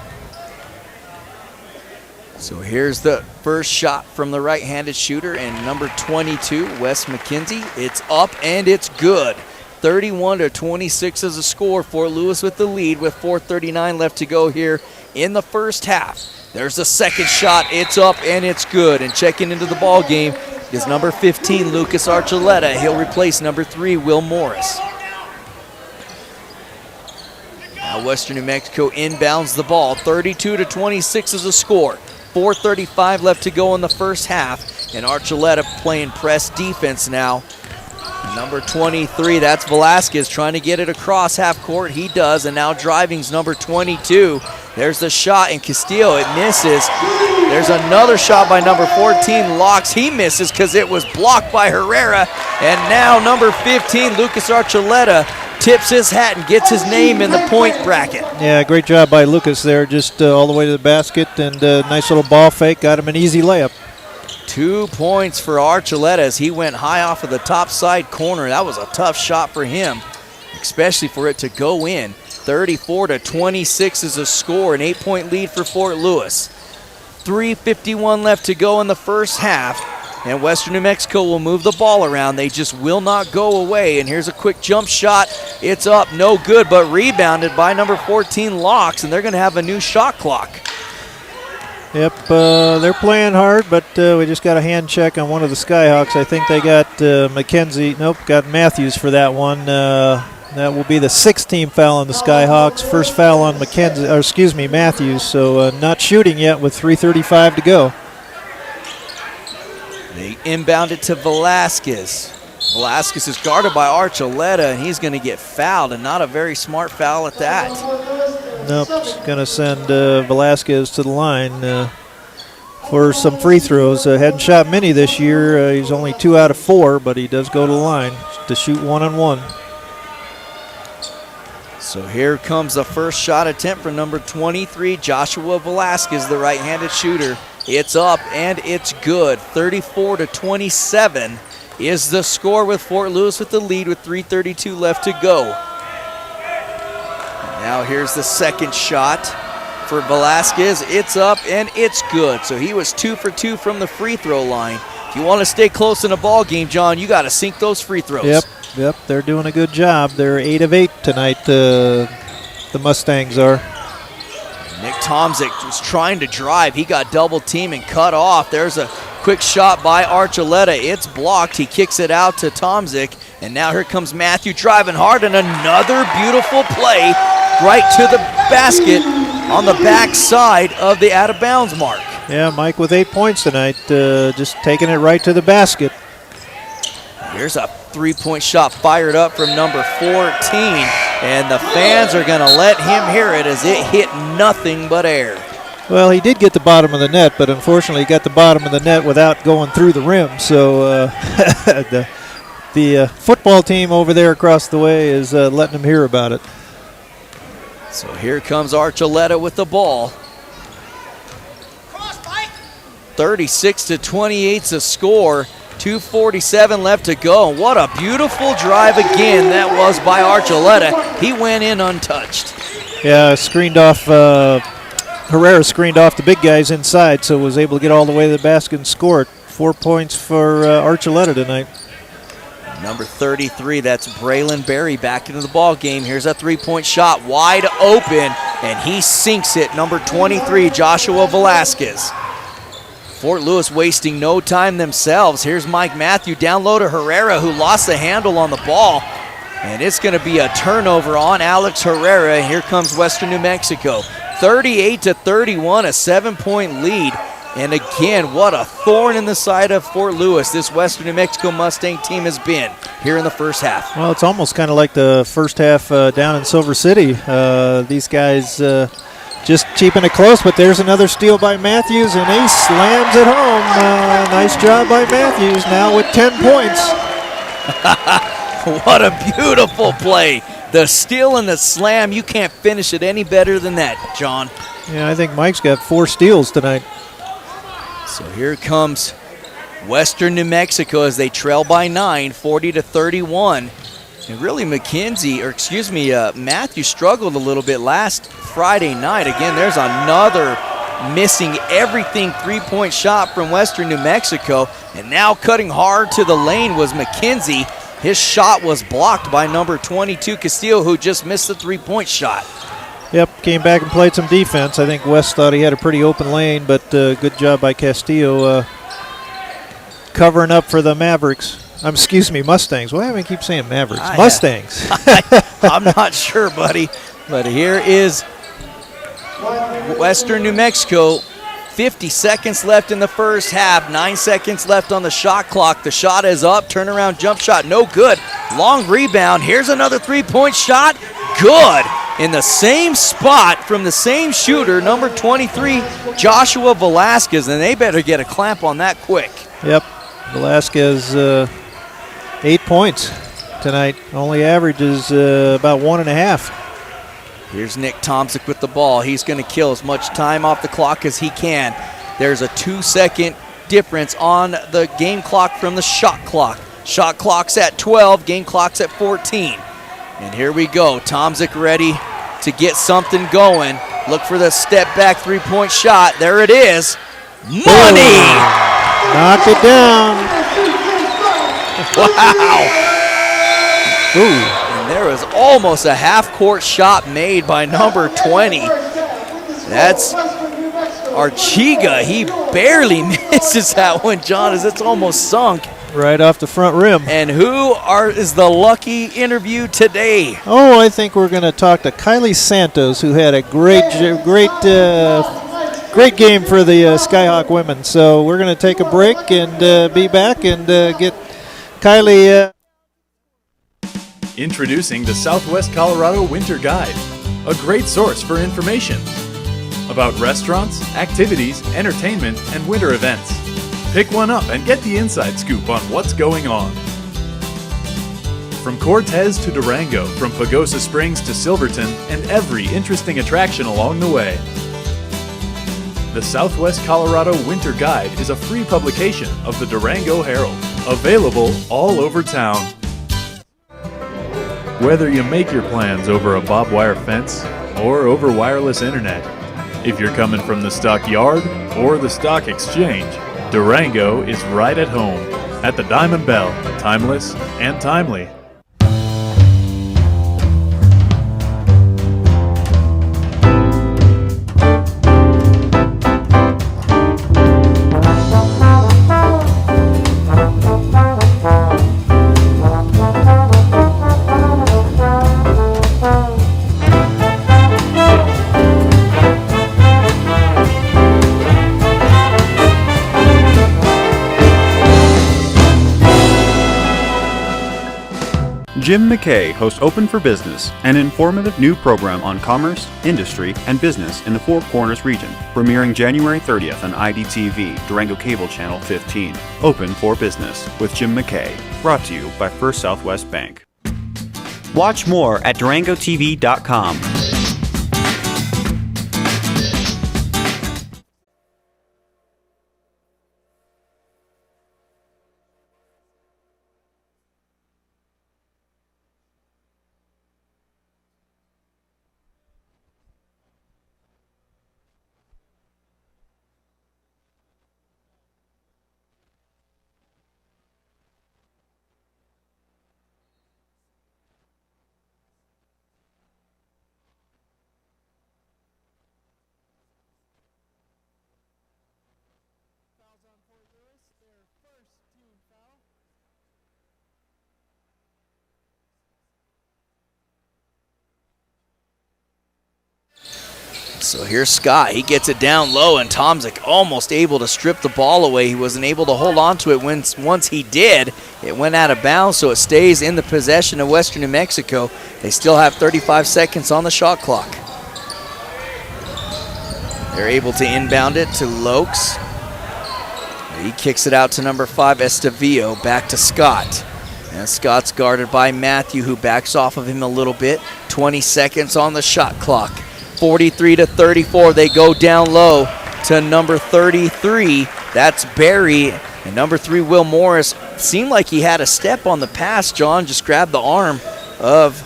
So here's the first shot from the right-handed shooter, and number 22, Wes McKenzie. It's up and it's good. 31-26 is the score. Fort Lewis with the lead with 4:39 left to go here in the first half. There's the second shot. It's up and it's good. And checking into the ball game is number 15, Lucas Archuleta. He'll replace number 3, Will Morris. Now Western New Mexico inbounds the ball. 32-26 is the score. 4:35 left to go in the first half, and Archuleta playing press defense now. Number 23, that's Velasquez, trying to get it across half court. He does, and now driving's number 22. There's the shot, and Castillo, it misses. There's another shot by number 14, Locks. He misses because it was blocked by Herrera, and now number 15, Lucas Archuleta, tips his hat and gets his name in the point bracket. Yeah, great job by Lucas there, just all the way to the basket, and nice little ball fake, got him an easy layup. 2 points for Archuleta as he went high off of the top side corner. That was a tough shot for him, especially for it to go in. 34-26 is the score, an 8-point lead for Fort Lewis. 3:51 left to go in the first half. And Western New Mexico will move the ball around. They just will not go away. And here's a quick jump shot. It's up, no good, but rebounded by number 14, Locks, and they're going to have a new shot clock. Yep, they're playing hard, but we just got a hand check on one of the Skyhawks. I think they got McKenzie. Nope, got Matthews for that one. That will be the 6th team foul on the Skyhawks. First foul on Matthews. So not shooting yet with 3:35 to go. They inbound it to Velasquez. Velasquez is guarded by Archuleta, and he's going to get fouled, and not a very smart foul at that. Nope, just going to send Velasquez to the line for some free throws. Hadn't shot many this year. He's only 2 out of 4, but he does go to the line to shoot 1-on-1. So here comes the first shot attempt for number 23, Joshua Velasquez, the right-handed shooter. It's up and it's good. 34-27 is the score with Fort Lewis with the lead with 3:32 left to go. Now here's the second shot for Velasquez. It's up and it's good. So he was 2 for 2 from the free throw line. If you want to stay close in a ball game, John, you got to sink those free throws. Yep, they're doing a good job. They're 8 of 8 tonight, the Mustangs are. Nick Tomzik was trying to drive. He got double teamed and cut off. There's a quick shot by Archuleta. It's blocked. He kicks it out to Tomzik. And now here comes Matthew driving hard, and another beautiful play right to the basket on the back side of the out-of-bounds mark. Yeah, Mike with 8 points tonight, just taking it right to the basket. Here's a three-point shot fired up from number 14. And the fans are going to let him hear it as it hit nothing but air. Well, he did get the bottom of the net, but unfortunately he got the bottom of the net without going through the rim. So the football team over there across the way is letting him hear about it. So here comes Archuleta with the ball. 36-28's the score. 2:47 left to go. And what a beautiful drive again that was by Archuleta. He went in untouched. Yeah, screened off. Herrera screened off the big guys inside, so was able to get all the way to the basket and score it. 4 points for Archuleta tonight. Number 33, that's Braylon Berry back into the ball game. Here's a three-point shot, wide open, and he sinks it. Number 23, Joshua Velasquez. Fort Lewis wasting no time themselves. Here's Mike Matthew down low to Herrera, who lost the handle on the ball. And it's going to be a turnover on Alex Herrera. Here comes Western New Mexico. 38-31, a 7-point lead. And again, what a thorn in the side of Fort Lewis this Western New Mexico Mustang team has been here in the first half. Well, it's almost kind of like the first half down in Silver City. These guys just keeping it close, but there's another steal by Matthews, and he slams it home. Nice job by Matthews, now with 10 points. What a beautiful play. The steal and the slam, you can't finish it any better than that, John. Yeah, I think Mike's got 4 steals tonight. So here comes Western New Mexico as they trail by 9, 40-31. And really Matthew struggled a little bit last Friday night. Again, there's another missing everything three-point shot from Western New Mexico. And now cutting hard to the lane was McKenzie. His shot was blocked by number 22, Castillo, who just missed the three-point shot. Yep, came back and played some defense. I think West thought he had a pretty open lane, but good job by Castillo covering up for the Mavericks. Mustangs. Why do I keep saying Mavericks? Mustangs. I'm not sure, buddy. But here is Western New Mexico. 50 seconds left in the first half. 9 seconds left on the shot clock. The shot is up. Turnaround jump shot. No good. Long rebound. Here's another three-point shot. Good. In the same spot from the same shooter, number 23, Joshua Velasquez. And they better get a clamp on that quick. Yep. Velasquez, 8 points tonight. Only averages about 1.5. Here's Nick Tomczyk with the ball. He's going to kill as much time off the clock as he can. There's a 2-second difference on the game clock from the shot clock. Shot clock's at 12, game clock's at 14. And here we go. Tomczyk ready to get something going. Look for the step back three-point shot. There it is. Money! Knock it down. Wow. Ooh. And there was almost a half-court shot made by number 20. That's Archiga. He barely misses that one, John, as it's almost sunk. Right off the front rim. And who is the lucky interview today? Oh, I think we're going to talk to Kylie Santos, who had a great game for the Skyhawk women. So we're going to take a break and be back and get Kylie. Introducing the Southwest Colorado Winter Guide, a great source for information about restaurants, activities, entertainment, and winter events. Pick one up and get the inside scoop on what's going on. From Cortez to Durango, from Pagosa Springs to Silverton, and every interesting attraction along the way. The Southwest Colorado Winter Guide is a free publication of the Durango Herald, available all over town. Whether you make your plans over a barbed wire fence or over wireless internet, if you're coming from the stockyard or the stock exchange, Durango is right at home at the Diamond Bell, timeless and timely. Jim McKay hosts Open for Business, an informative new program on commerce, industry, and business in the Four Corners region, premiering January 30th on IDTV, Durango Cable Channel 15. Open for Business with Jim McKay, brought to you by First Southwest Bank. Watch more at DurangoTV.com. So here's Scott. He gets it down low, and Tomzik almost able to strip the ball away. He wasn't able to hold on to it. Once he did, it went out of bounds, so it stays in the possession of Western New Mexico. They still have 35 seconds on the shot clock. They're able to inbound it to Lokes. He kicks it out to number 5, Estevillo. Back to Scott. And Scott's guarded by Matthew, who backs off of him a little bit. 20 seconds on the shot clock. 43-34. They go down low to number 33. That's Barry. And number 3, Will Morris. Seemed like he had a step on the pass. John just grabbed the arm of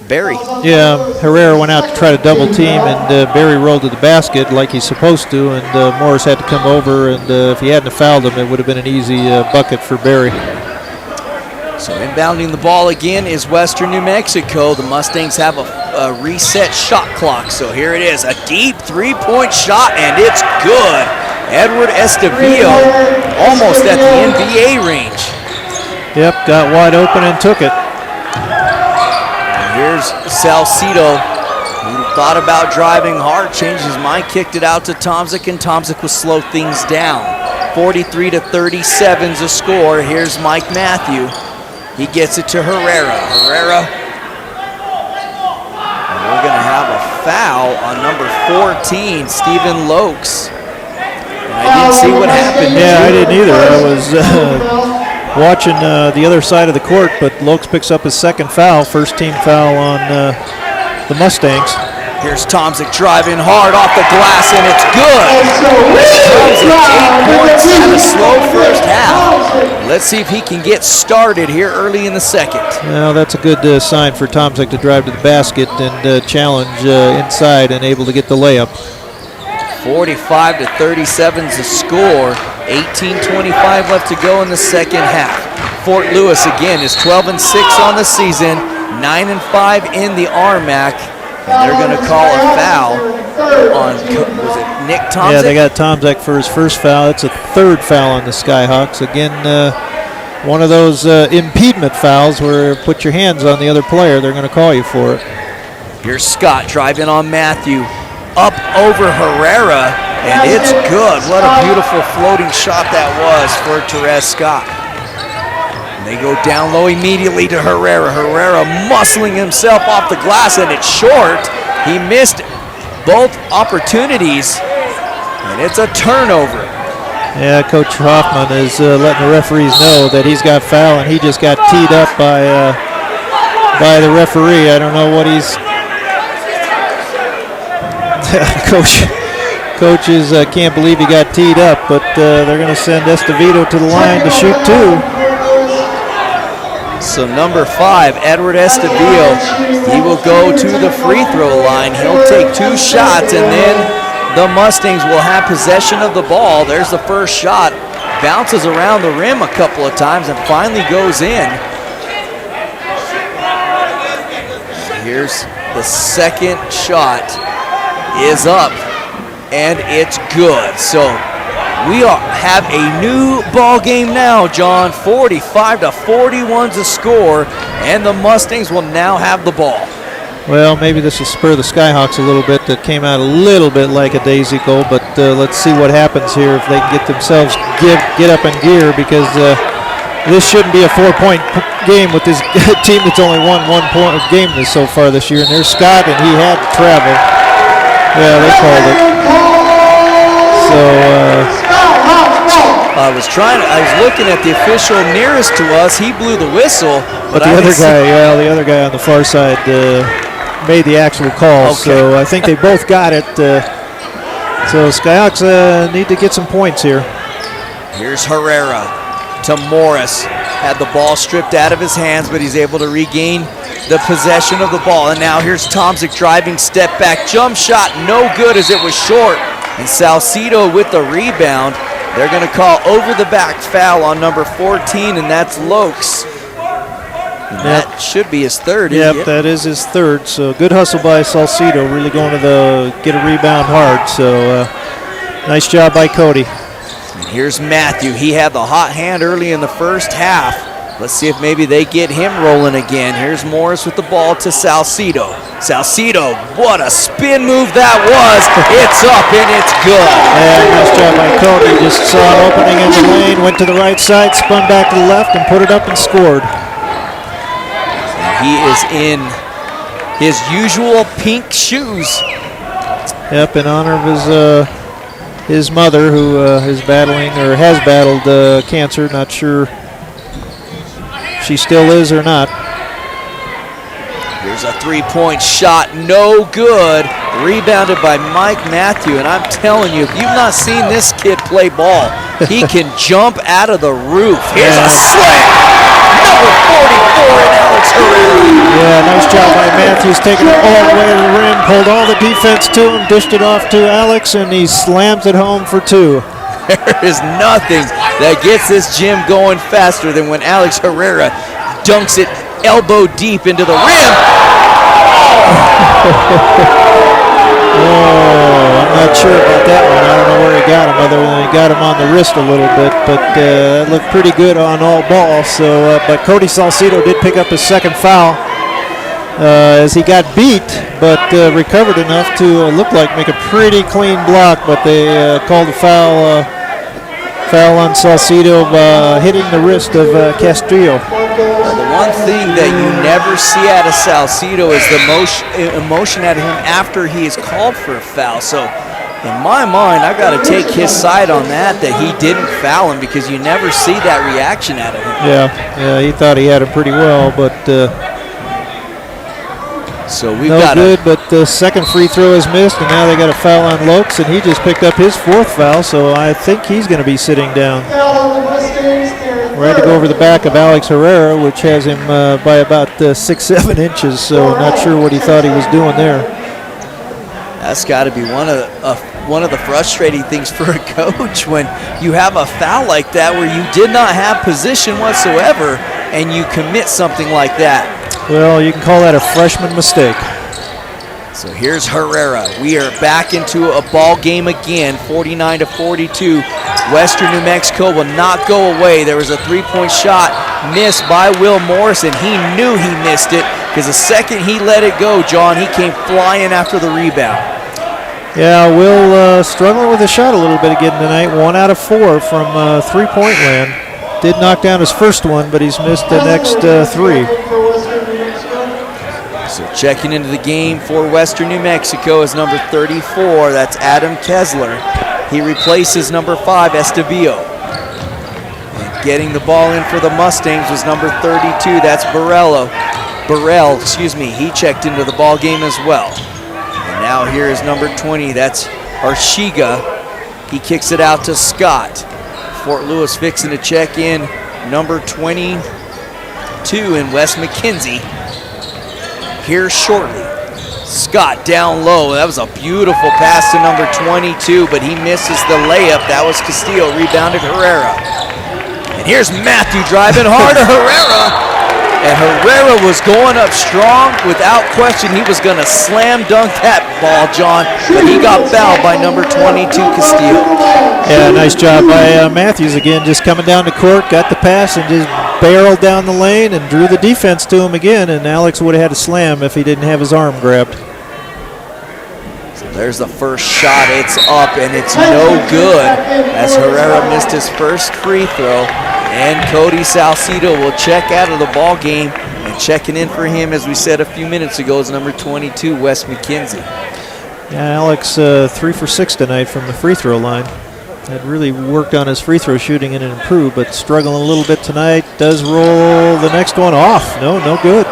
Barry. Yeah, Herrera went out to try to double team, and Barry rolled to the basket like he's supposed to, and Morris had to come over, and if he hadn't fouled him, it would have been an easy bucket for Barry. So inbounding the ball again is Western New Mexico. The Mustangs have a reset shot clock. So here it is, a deep three-point shot, and it's good. Edward Estevillo almost at the NBA range. Yep, got wide open and took it. And here's Salcido, who thought about driving hard, changed his mind, kicked it out to Tomzik, and Tomzik will slow things down. 43-37 is the score. Here's Mike Matthew. He gets it to Herrera. And we're going to have a foul on number 14, Stephen Lokes. And I didn't see what happened. Yeah, I didn't either. I was watching the other side of the court, but Lokes picks up his second foul, first team foul on the Mustangs. Here's Tomzik driving hard off the glass, and it's good. Tomzik, 8 points and a slow first half. Let's see if he can get started here early in the second. Well, that's a good sign for Tomzik to drive to the basket and challenge inside and able to get the layup. 45-37 is the score. 18:25 left to go in the second half. Fort Lewis again is 12-6 on the season, 9-5 in the RMAC. And they're going to call a foul on, was it Nick Tomzik? Yeah, they got Tomzik for his first foul. It's a third foul on the Skyhawks. Again, one of those impediment fouls where put your hands on the other player. They're going to call you for it. Here's Scott driving on Matthew. Up over Herrera, and it's good. What a beautiful floating shot that was for Therese Scott. They go down low immediately to Herrera. Herrera muscling himself off the glass, and it's short. He missed both opportunities, and it's a turnover. Yeah, Coach Hoffman is letting the referees know that he's got foul, and he just got teed up by the referee. I don't know what he's... Coaches can't believe he got teed up, but they're going to send Estevillo to the line to shoot 2. So number 5, Edward Estevillo, he will go to the free throw line. He'll take 2 shots, and then the Mustangs will have possession of the ball. There's the first shot. Bounces around the rim a couple of times and finally goes in. Here's the second shot is up, and it's good. So we have a new ball game now, John. 45-41's the score, and the Mustangs will now have the ball. Well, maybe this will spur the Skyhawks a little bit. That came out a little bit like a daisy goal, but let's see what happens here if they can get themselves get up in gear, because this shouldn't be a 4-point game with this team that's only won 1 point game so far this year. And there's Scott, and he had to travel. Yeah, they called it. So I was looking at the official nearest to us. He blew the whistle, but the other guy on the far side made the actual call. Okay. So I think they both got it. So Skyhawks need to get some points here. Here's Herrera to Morris. Had the ball stripped out of his hands, but he's able to regain the possession of the ball. And now here's Tomzik driving, step back, jump shot, no good as it was short. And Salcido with the rebound. They're going to call over the back foul on number 14, and that's Lokes. And that should be his third. Yep, that is his third. So good hustle by Salcido, really going to get a rebound hard. So nice job by Cody. And here's Matthew. He had the hot hand early in the first half. Let's see if maybe they get him rolling again. Here's Morris with the ball to Salcido. Salcido, what a spin move that was. It's up and it's good. Yeah, nice job by Cody. Just saw an opening in the lane, went to the right side, spun back to the left, and put it up and scored. He is in his usual pink shoes. Yep, in honor of his mother, who is battling or has battled cancer. Not sure she still is or not. Here's a three-point shot, no good. Rebounded by Mike Matthew, and I'm telling you, if you've not seen this kid play ball, he can jump out of the roof. Here's a slam. Number 44 in Alex Herrera. Yeah, nice job by Matthews, taking it all the way to the rim, pulled all the defense to him, dished it off to Alex, and he slams it home for two. There is nothing that gets this gym going faster than when Alex Herrera dunks it elbow deep into the rim. Oh, I'm not sure about that one. I don't know where he got him, other than he got him on the wrist a little bit, but it looked pretty good on all balls. So, but Cody Salcido did pick up his second foul as he got beat, but recovered enough to look like make a pretty clean block. But they called a foul on Salcido hitting the wrist of Castillo. Well, the one thing that you never see out of Salcido is the emotion out of him after he is called for a foul. So in my mind, I got to take his side on that he didn't foul him, because you never see that reaction out of him. Yeah, he thought he had it pretty well, but so we've no got good. But the second free throw is missed, and now they got a foul on Lokes, and he just picked up his fourth foul, so I think he's going to be sitting down. We're had to go over the back of Alex Herrera, which has him by about 6-7 inches, so not sure what he thought he was doing there. That's got to be one of the frustrating things for a coach, when you have a foul like that where you did not have position whatsoever and you commit something like that. Well, you can call that a freshman mistake. So here's Herrera. We are back into a ball game again, 49-42. Western New Mexico will not go away. There was a three-point shot missed by Will Morris, and he knew he missed it, because the second he let it go, John, he came flying after the rebound. Yeah, Will struggling with the shot a little bit again tonight. 1 out of 4 from three-point land. Did knock down his first one, but he's missed the next 3. So checking into the game for Western New Mexico is number 34. That's Adam Kessler. He replaces number 5, Estevillo. And getting the ball in for the Mustangs was number 32. That's Burrell, he checked into the ball game as well. And now here is number 20. That's Archiga. He kicks it out to Scott. Fort Lewis fixing to check in number 22 in Wes McKenzie here shortly. Scott down low. That was a beautiful pass to number 22, but he misses the layup. That was Castillo, rebounded Herrera. And here's Matthew driving hard to Herrera. And Herrera was going up strong. Without question, he was going to slam dunk that ball, John. But he got fouled by number 22, Castillo. Yeah, nice job by Matthews again, just coming down the court, got the pass, and just barreled down the lane and drew the defense to him again. And Alex would have had a slam if he didn't have his arm grabbed. So there's the first shot. It's up, and it's no good, as Herrera missed his first free throw. And Cody Salcido will check out of the ball game, and checking in for him, as we said a few minutes ago, is number 22, Wes McKenzie. Yeah, Alex 3 for 6 tonight from the free throw line. Had really worked on his free throw shooting and improved, but struggling a little bit tonight. Does roll the next one off. No good.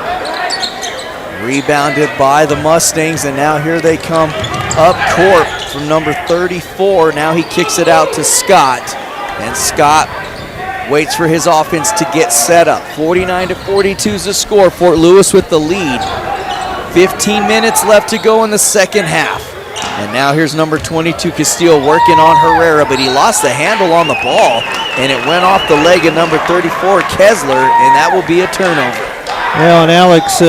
Rebounded by the Mustangs, and now here they come up court from number 34. Now he kicks it out to Scott, and Scott waits for his offense to get set up. 49-42 is the score. Fort Lewis with the lead. 15 minutes left to go in the second half. And now here's number 22, Castillo, working on Herrera, but he lost the handle on the ball, and it went off the leg of number 34, Kessler, and that will be a turnover. Yeah, and Alex,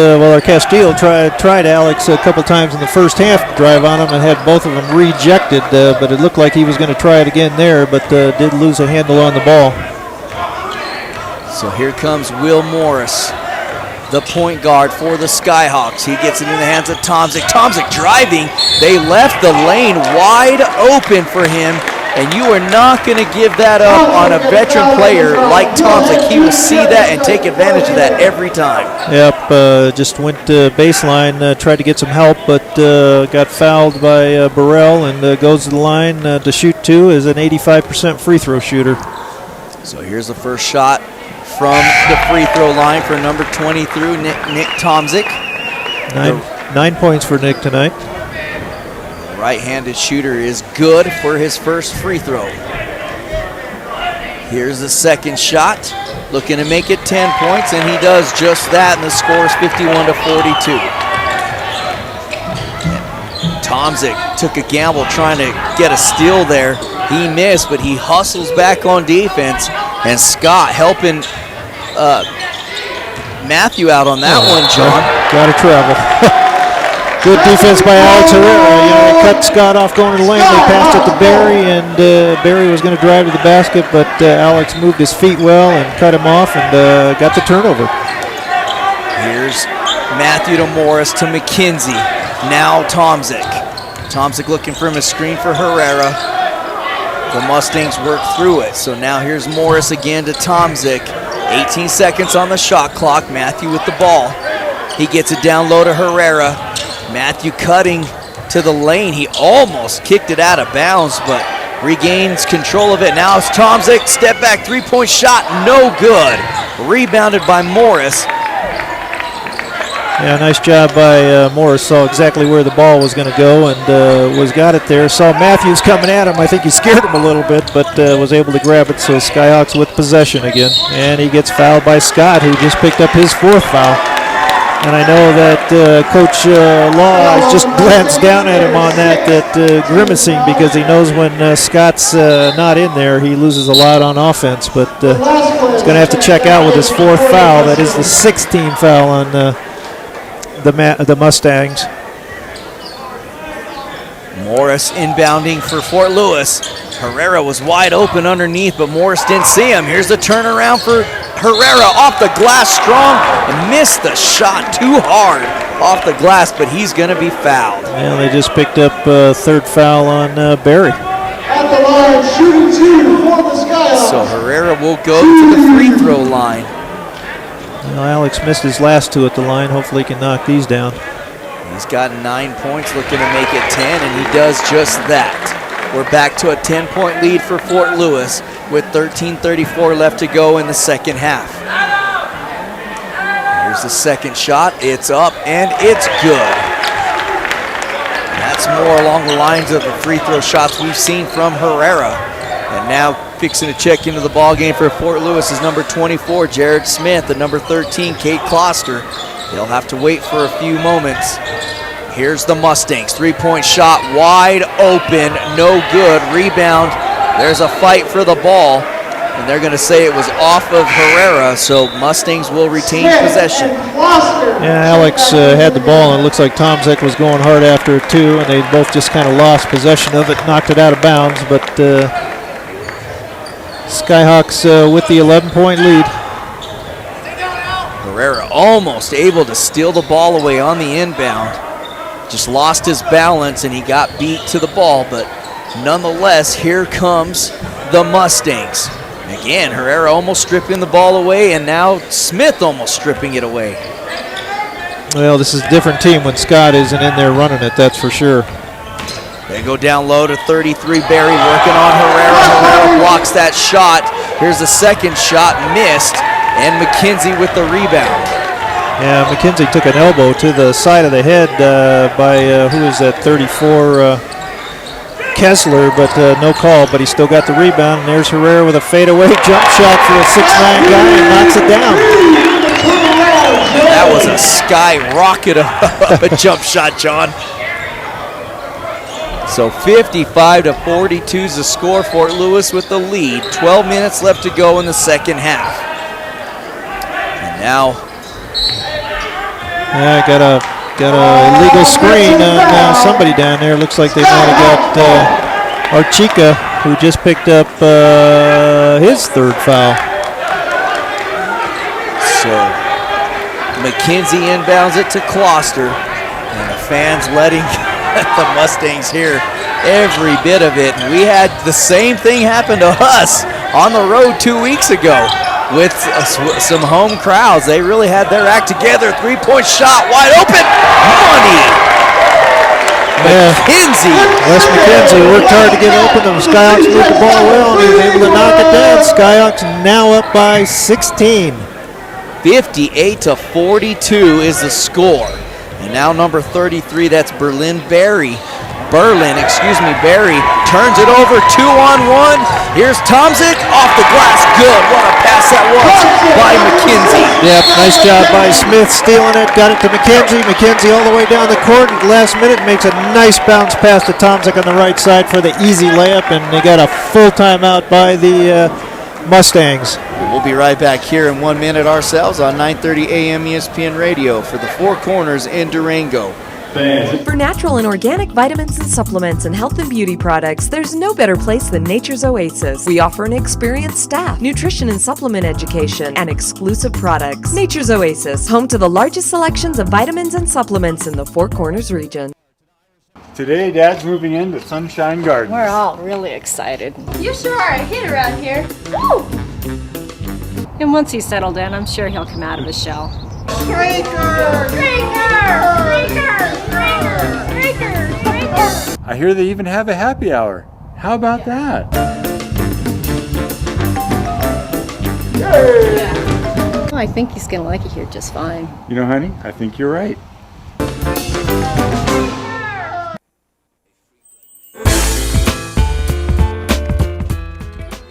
Castillo tried Alex a couple times in the first half to drive on him and had both of them rejected, but it looked like he was going to try it again there, but did lose a handle on the ball. So here comes Will Morris, the point guard for the Skyhawks. He gets it in the hands of Tomzik. Tomzik driving. They left the lane wide open for him, and you are not going to give that up on a veteran player like Tomzik. He will see that and take advantage of that every time. Yep, just went to baseline, tried to get some help, but got fouled by Burrell and goes to the line to shoot two, is an 85% free throw shooter. So here's the first shot from the free throw line for number 23, Nick Tomzik. 9 points for Nick tonight. The right-handed shooter is good for his first free throw. Here's the second shot, looking to make it 10 points, and he does just that, and the score is 51-42. Tomzik took a gamble trying to get a steal there. He missed, but he hustles back on defense, and Scott helping Matthew out on that one, John. Got to travel. Good defense by Alex Herrera. He cut Scott off going to the lane. They passed it to Barry, and Barry was going to drive to the basket, but Alex moved his feet well and cut him off and got the turnover. Here's Matthew to Morris to McKenzie. Now Tomzik. Tomzik looking for him a screen for Herrera. The Mustangs work through it. So now here's Morris again to Tomzik. 18 seconds on the shot clock. Matthew with the ball. He gets it down low to Herrera. Matthew cutting to the lane. He almost kicked it out of bounds, but regains control of it. Now it's Tomzik. Step back, three-point shot. No good. Rebounded by Morris. Yeah, nice job by Morris. Saw exactly where the ball was going to go and got it there. Saw Matthews coming at him. I think he scared him a little bit, but was able to grab it. So Skyhawks with possession again. And he gets fouled by Scott, who just picked up his fourth foul. And I know that Coach Law just glanced down at him on that grimacing, because he knows when Scott's not in there, he loses a lot on offense. But he's going to have to check out with his fourth foul. That is the 16th foul on the Mustangs. Morris inbounding for Fort Lewis. Herrera was wide open underneath, but Morris didn't see him. Here's the turnaround for Herrera off the glass strong and missed the shot too hard off the glass, but he's going to be fouled. Yeah, they just picked up third foul on Barry. At the line, shooting two for the Skyhawks. So Herrera will go to the free throw line. Well, Alex missed his last two at the line. Hopefully he can knock these down. He's got 9 points, looking to make it 10, and he does just that. We're back to a 10-point lead for Fort Lewis with 13:34 left to go in the second half. Here's the second shot. It's up, and it's good. That's more along the lines of the free throw shots we've seen from Herrera. And now fixing to check into the ball game for Fort Lewis is number 24, Jared Smith, and number 13, Kate Kloster. They'll have to wait for a few moments. Here's the Mustangs. Three-point shot wide open. No good. Rebound. There's a fight for the ball. And they're going to say it was off of Herrera, so Mustangs will retain possession. Yeah, Alex had the ball, and it looks like Tomzik was going hard after it too, and they both just kind of lost possession of it, knocked it out of bounds. But Skyhawks with the 11-point lead. Herrera almost able to steal the ball away on the inbound. Just lost his balance and he got beat to the ball, but nonetheless, here comes the Mustangs. Again, Herrera almost stripping the ball away, and now Smith almost stripping it away. Well, this is a different team when Scott isn't in there running it, that's for sure. They go down low to 33, Barry working on Herrera. Herrera blocks that shot. Here's the second shot, missed, and McKenzie with the rebound. Yeah, McKenzie took an elbow to the side of the head by, who is that, 34, Kessler, but no call, but he still got the rebound. And there's Herrera with a fadeaway jump shot for a 6'9" guy and knocks it down. That was a skyrocket of a jump shot, John. So 55-42 is the score. Fort Lewis with the lead. 12 minutes left to go in the second half. And now, yeah, got a illegal screen on somebody down there. Looks like they might have got Archika, who just picked up his third foul. McKenzie inbounds it to Closter. And the fans letting the Mustangs hear every bit of it. And we had the same thing happen to us on the road 2 weeks ago with some home crowds. They really had their act together. Three-point shot, wide open, money. McKenzie. Wes McKenzie worked hard to get open. The Skyhawks moved the ball well, and he was able to knock it down. Skyhawks now up by 16. 58-42 is the score. And now number 33, that's Berlin, Barry turns it over, 2-on-1. Here's Tomzik off the glass, good. What a pass that was by McKenzie. Yep, nice job by Smith stealing it, got it to McKenzie. McKenzie all the way down the court at the last minute, makes a nice bounce pass to Tomzik on the right side for the easy layup, and they got a full timeout by the Mustangs. We'll be right back here in 1 minute ourselves on 9:30 a.m. ESPN Radio for the Four Corners in Durango. For natural and organic vitamins and supplements and health and beauty products, there's no better place than Nature's Oasis. We offer an experienced staff, nutrition and supplement education, and exclusive products. Nature's Oasis, home to the largest selections of vitamins and supplements in the Four Corners region. Today, Dad's moving into Sunshine Gardens. We're all really excited. You sure are a hit around here. Woo! And once he's settled in, I'm sure he'll come out of his shell. I hear they even have a happy hour. How about that? Well, I think he's going to like it here just fine. You know, honey, I think you're right.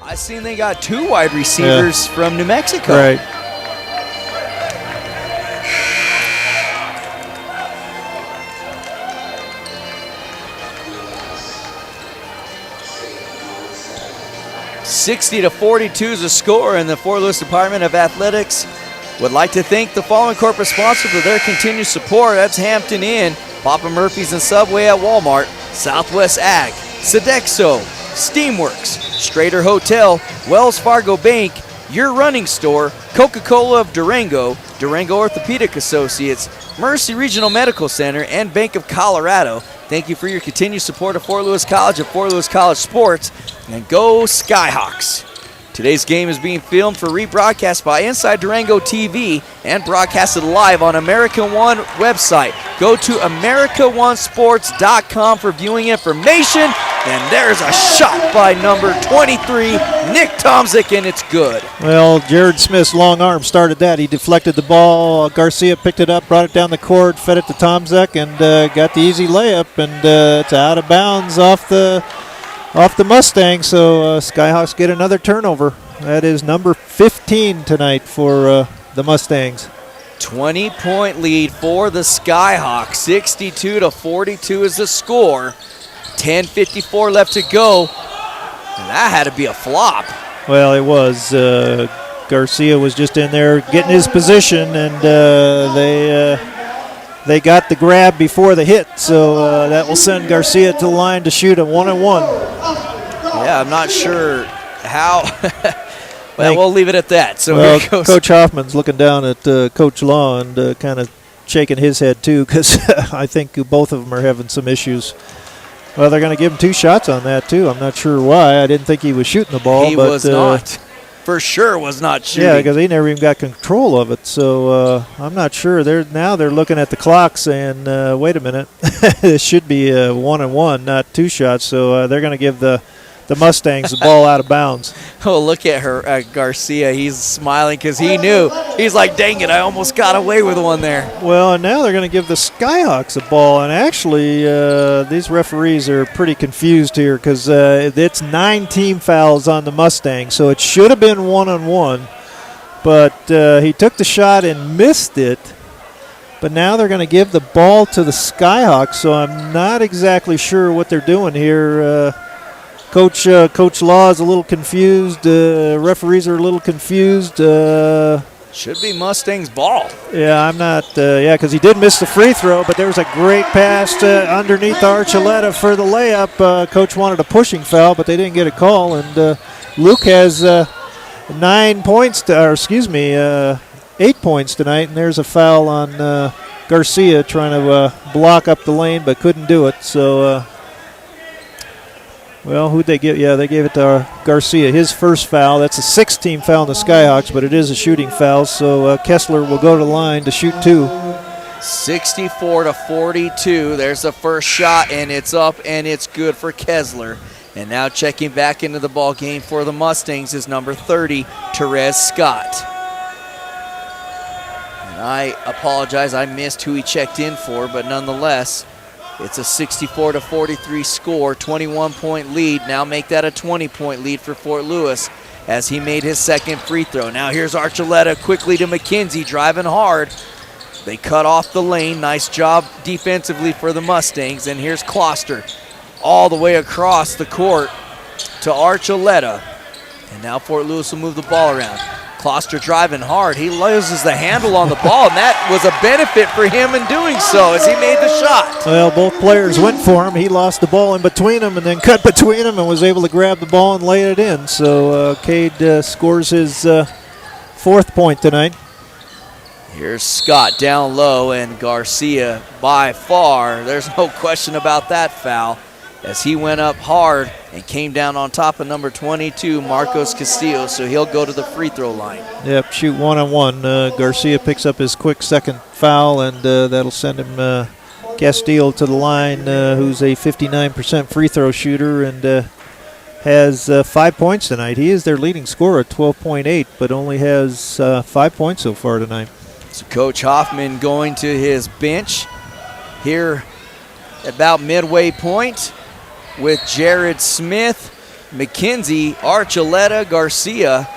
I seen they got 2 wide receivers from New Mexico. Right. $60-42 is the score, and the Fort Lewis Department of Athletics would like to thank the following corporate sponsors for their continued support. That's Hampton Inn, Papa Murphy's and Subway at Walmart, Southwest Ag, Sodexo, Steamworks, Strader Hotel, Wells Fargo Bank, Your Running Store, Coca-Cola of Durango, Durango Orthopedic Associates, Mercy Regional Medical Center, and Bank of Colorado. Thank you for your continued support of Fort Lewis College and Fort Lewis College sports, and go Skyhawks. Today's game is being filmed for rebroadcast by Inside Durango TV and broadcasted live on American One website. Go to AmericaOneSports.com for viewing information. And there's a shot by number 23, Nick Tomzik, and it's good. Well, Jared Smith's long arm started that. He deflected the ball. Garcia picked it up, brought it down the court, fed it to Tomzik, and got the easy layup. And it's out of bounds off the Mustang, so Skyhawks get another turnover. That is number 15 tonight for the Mustangs. 20-point lead for the Skyhawks. 62-42 is the score. 10:54 left to go, and that had to be a flop. Well, it was. Garcia was just in there getting his position, and they got the grab before the hit, so that will send Garcia to the line to shoot a 1-on-1. Yeah, I'm not sure how. Well, we'll leave it at that. So well, here goes. Coach Hoffman's looking down at Coach Law and kind of shaking his head too, because I think both of them are having some issues. Well, they're going to give him 2 shots on that too. I'm not sure why. I didn't think he was shooting the ball. He was not. For sure was not shooting. Yeah, because he never even got control of it. So I'm not sure. They're looking at the clock saying, wait a minute, this should be a 1-on-1, not 2 shots. So they're going to give the Mustangs the ball out of bounds. Oh, look at her, Garcia. He's smiling because he knew. He's like, dang it, I almost got away with one there. Well, and now they're going to give the Skyhawks a ball. And actually, these referees are pretty confused here because it's 9 team fouls on the Mustangs. So it should have been 1-on-1. But he took the shot and missed it. But now they're going to give the ball to the Skyhawks. So I'm not exactly sure what they're doing here. Coach Law is a little confused. Referees are a little confused. Should be Mustang's ball. Yeah, I'm not. Because he did miss the free throw, but there was a great pass underneath Archuleta for the layup. Coach wanted a pushing foul, but they didn't get a call. And Luke has 9 points. 8 points tonight, and there's a foul on Garcia trying to block up the lane, but couldn't do it. So, well, who'd they give? Yeah, they gave it to Garcia. His first foul. That's a 6-team foul on the Skyhawks, but it is a shooting foul. So Kessler will go to the line to shoot 2. 64-42. There's the first shot, and it's up, and it's good for Kessler. And now checking back into the ball game for the Mustangs is number 30, Therese Scott. And I apologize, I missed who he checked in for, but nonetheless, it's a 64-43 score, 21-point lead. Now make that a 20-point lead for Fort Lewis as he made his second free throw. Now here's Archuleta quickly to McKenzie, driving hard. They cut off the lane. Nice job defensively for the Mustangs. And here's Kloster all the way across the court to Archuleta. And now Fort Lewis will move the ball around. Kloster driving hard. He loses the handle on the ball, and that was a benefit for him in doing so as he made the shot. Well, both players went for him. He lost the ball in between them and then cut between them and was able to grab the ball and lay it in. So Cade scores his 4th point tonight. Here's Scott down low, and Garcia by far, there's no question about that foul, as he went up hard and came down on top of number 22, Marcos Castillo, so he'll go to the free throw line. Yep, shoot 1-on-1. Garcia picks up his quick second foul, and that'll send him Castillo to the line, who's a 59% free throw shooter and has 5 points tonight. He is their leading scorer at 12.8, but only has 5 points so far tonight. So Coach Hoffman going to his bench here about midway point with Jared Smith, McKenzie, Archuleta, Garcia,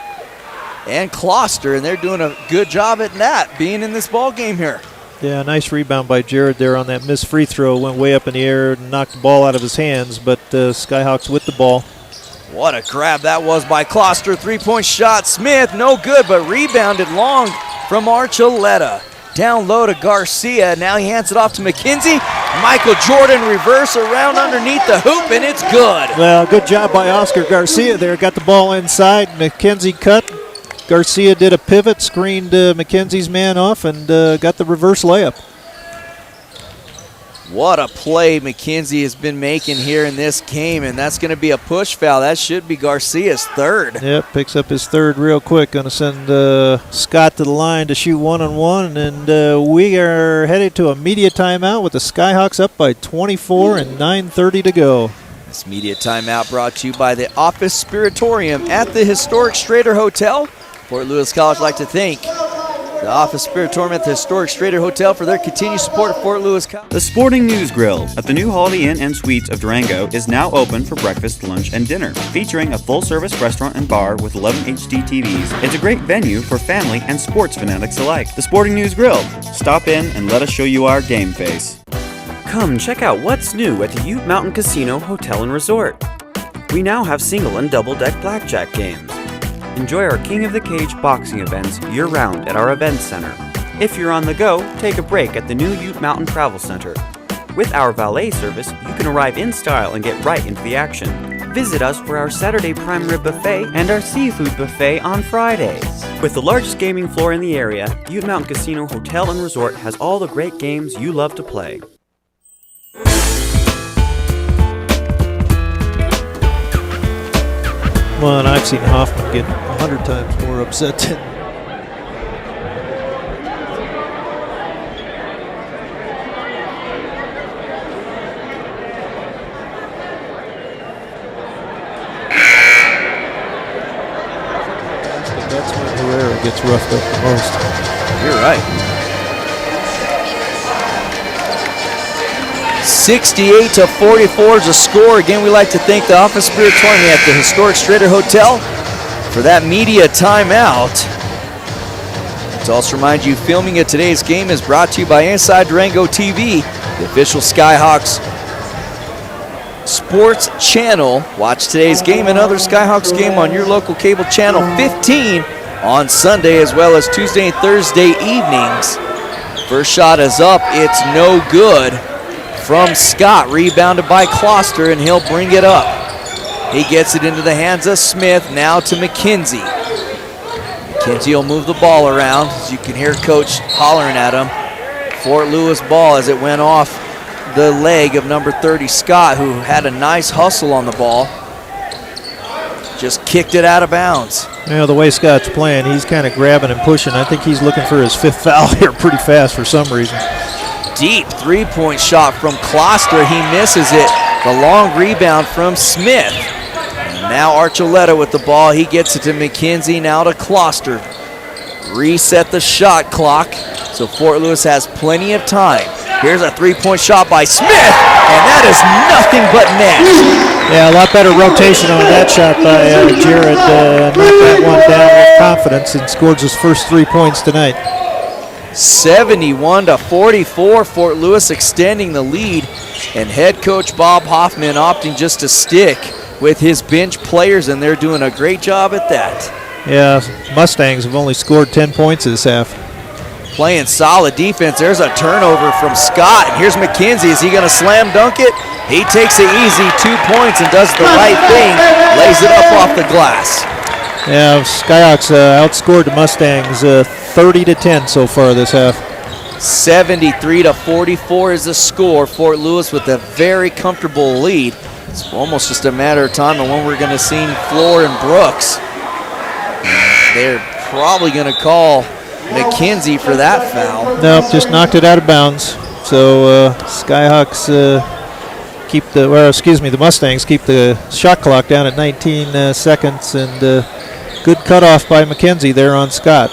and Kloster, and they're doing a good job at that, being in this ball game here. Yeah, nice rebound by Jared there on that missed free throw. Went way up in the air and knocked the ball out of his hands, but Skyhawks with the ball. What a grab that was by Kloster. 3-point shot. Smith, no good, but rebounded long from Archuleta. Down low to Garcia. Now he hands it off to McKenzie. Michael Jordan reverse around underneath the hoop, and it's good. Well, good job by Oscar Garcia there. Got the ball inside. McKenzie cut. Garcia did a pivot, screened McKenzie's man off, and got the reverse layup. What a play McKenzie has been making here in this game, and that's going to be a push foul. That should be Garcia's 3rd. Yep, picks up his 3rd real quick. Going to send Scott to the line to shoot 1-on-1, and we are headed to a media timeout with the Skyhawks up by 24 and 9:30 to go. This media timeout brought to you by the Office Spiritorium at the historic Strader Hotel. Fort Lewis College would like to thank the Office Spiritorium at the historic Strader Hotel for their continued support of Fort Lewis College. The Sporting News Grill at the new Holiday Inn and Suites of Durango is now open for breakfast, lunch, and dinner. Featuring a full-service restaurant and bar with 11 HD TVs, it's a great venue for family and sports fanatics alike. The Sporting News Grill. Stop in and let us show you our game face. Come check out what's new at the Ute Mountain Casino Hotel and Resort. We now have single and double deck blackjack games. Enjoy our King of the Cage boxing events year-round at our event center. If you're on the go, take a break at the new Ute Mountain Travel Center. With our valet service, you can arrive in style and get right into the action. Visit us for our Saturday prime rib buffet and our seafood buffet on Fridays. With the largest gaming floor in the area, Ute Mountain Casino Hotel and Resort has all the great games you love to play. Well, and I've seen Hoffman get 100 times more upset than that's when Herrera gets roughed up the most. You're right. 68-44 is a score. Again, we like to thank the Office Spiritorium at the historic Strader Hotel for that media timeout. To also remind you, filming of today's game is brought to you by Inside Durango TV, the official Skyhawks sports channel. Watch today's game and other Skyhawks game on your local cable channel 15 on Sunday, as well as Tuesday and Thursday evenings. First shot is up. It's no good from Scott, rebounded by Kloster, and he'll bring it up. He gets it into the hands of Smith, now to McKenzie. McKenzie will move the ball around. As you can hear Coach hollering at him. Fort Lewis ball as it went off the leg of number 30, Scott, who had a nice hustle on the ball. Just kicked it out of bounds. You know, the way Scott's playing, he's kind of grabbing and pushing. I think he's looking for his 5th foul here pretty fast for some reason. Deep three-point shot from Kloster. He misses it. The long rebound from Smith. And now Archuleta with the ball. He gets it to McKenzie, now to Kloster. Reset the shot clock, so Fort Lewis has plenty of time. Here's a three-point shot by Smith, and that is nothing but net. Yeah, a lot better rotation on that shot by Jared. Knocked that one down with confidence and scored his first 3 points tonight. 71-44, Fort Lewis extending the lead, and head coach Bob Hoffman opting just to stick with his bench players, and they're doing a great job at that. Yeah, Mustangs have only scored 10 points this half. Playing solid defense. There's a turnover from Scott, and here's McKenzie. Is he going to slam dunk it? He takes it easy, 2 points, and does the right thing. Lays it up off the glass. Yeah, Skyhawks outscored the Mustangs 30-10 so far this half. 73-44 is the score. Fort Lewis with a very comfortable lead. It's almost just a matter of time of when we're going to see Floor and Brooks. They're probably going to call McKenzie for that foul. Nope, just knocked it out of bounds. So Skyhawks keep the Mustangs keep the shot clock down at 19 seconds, and good cutoff by McKenzie there on Scott.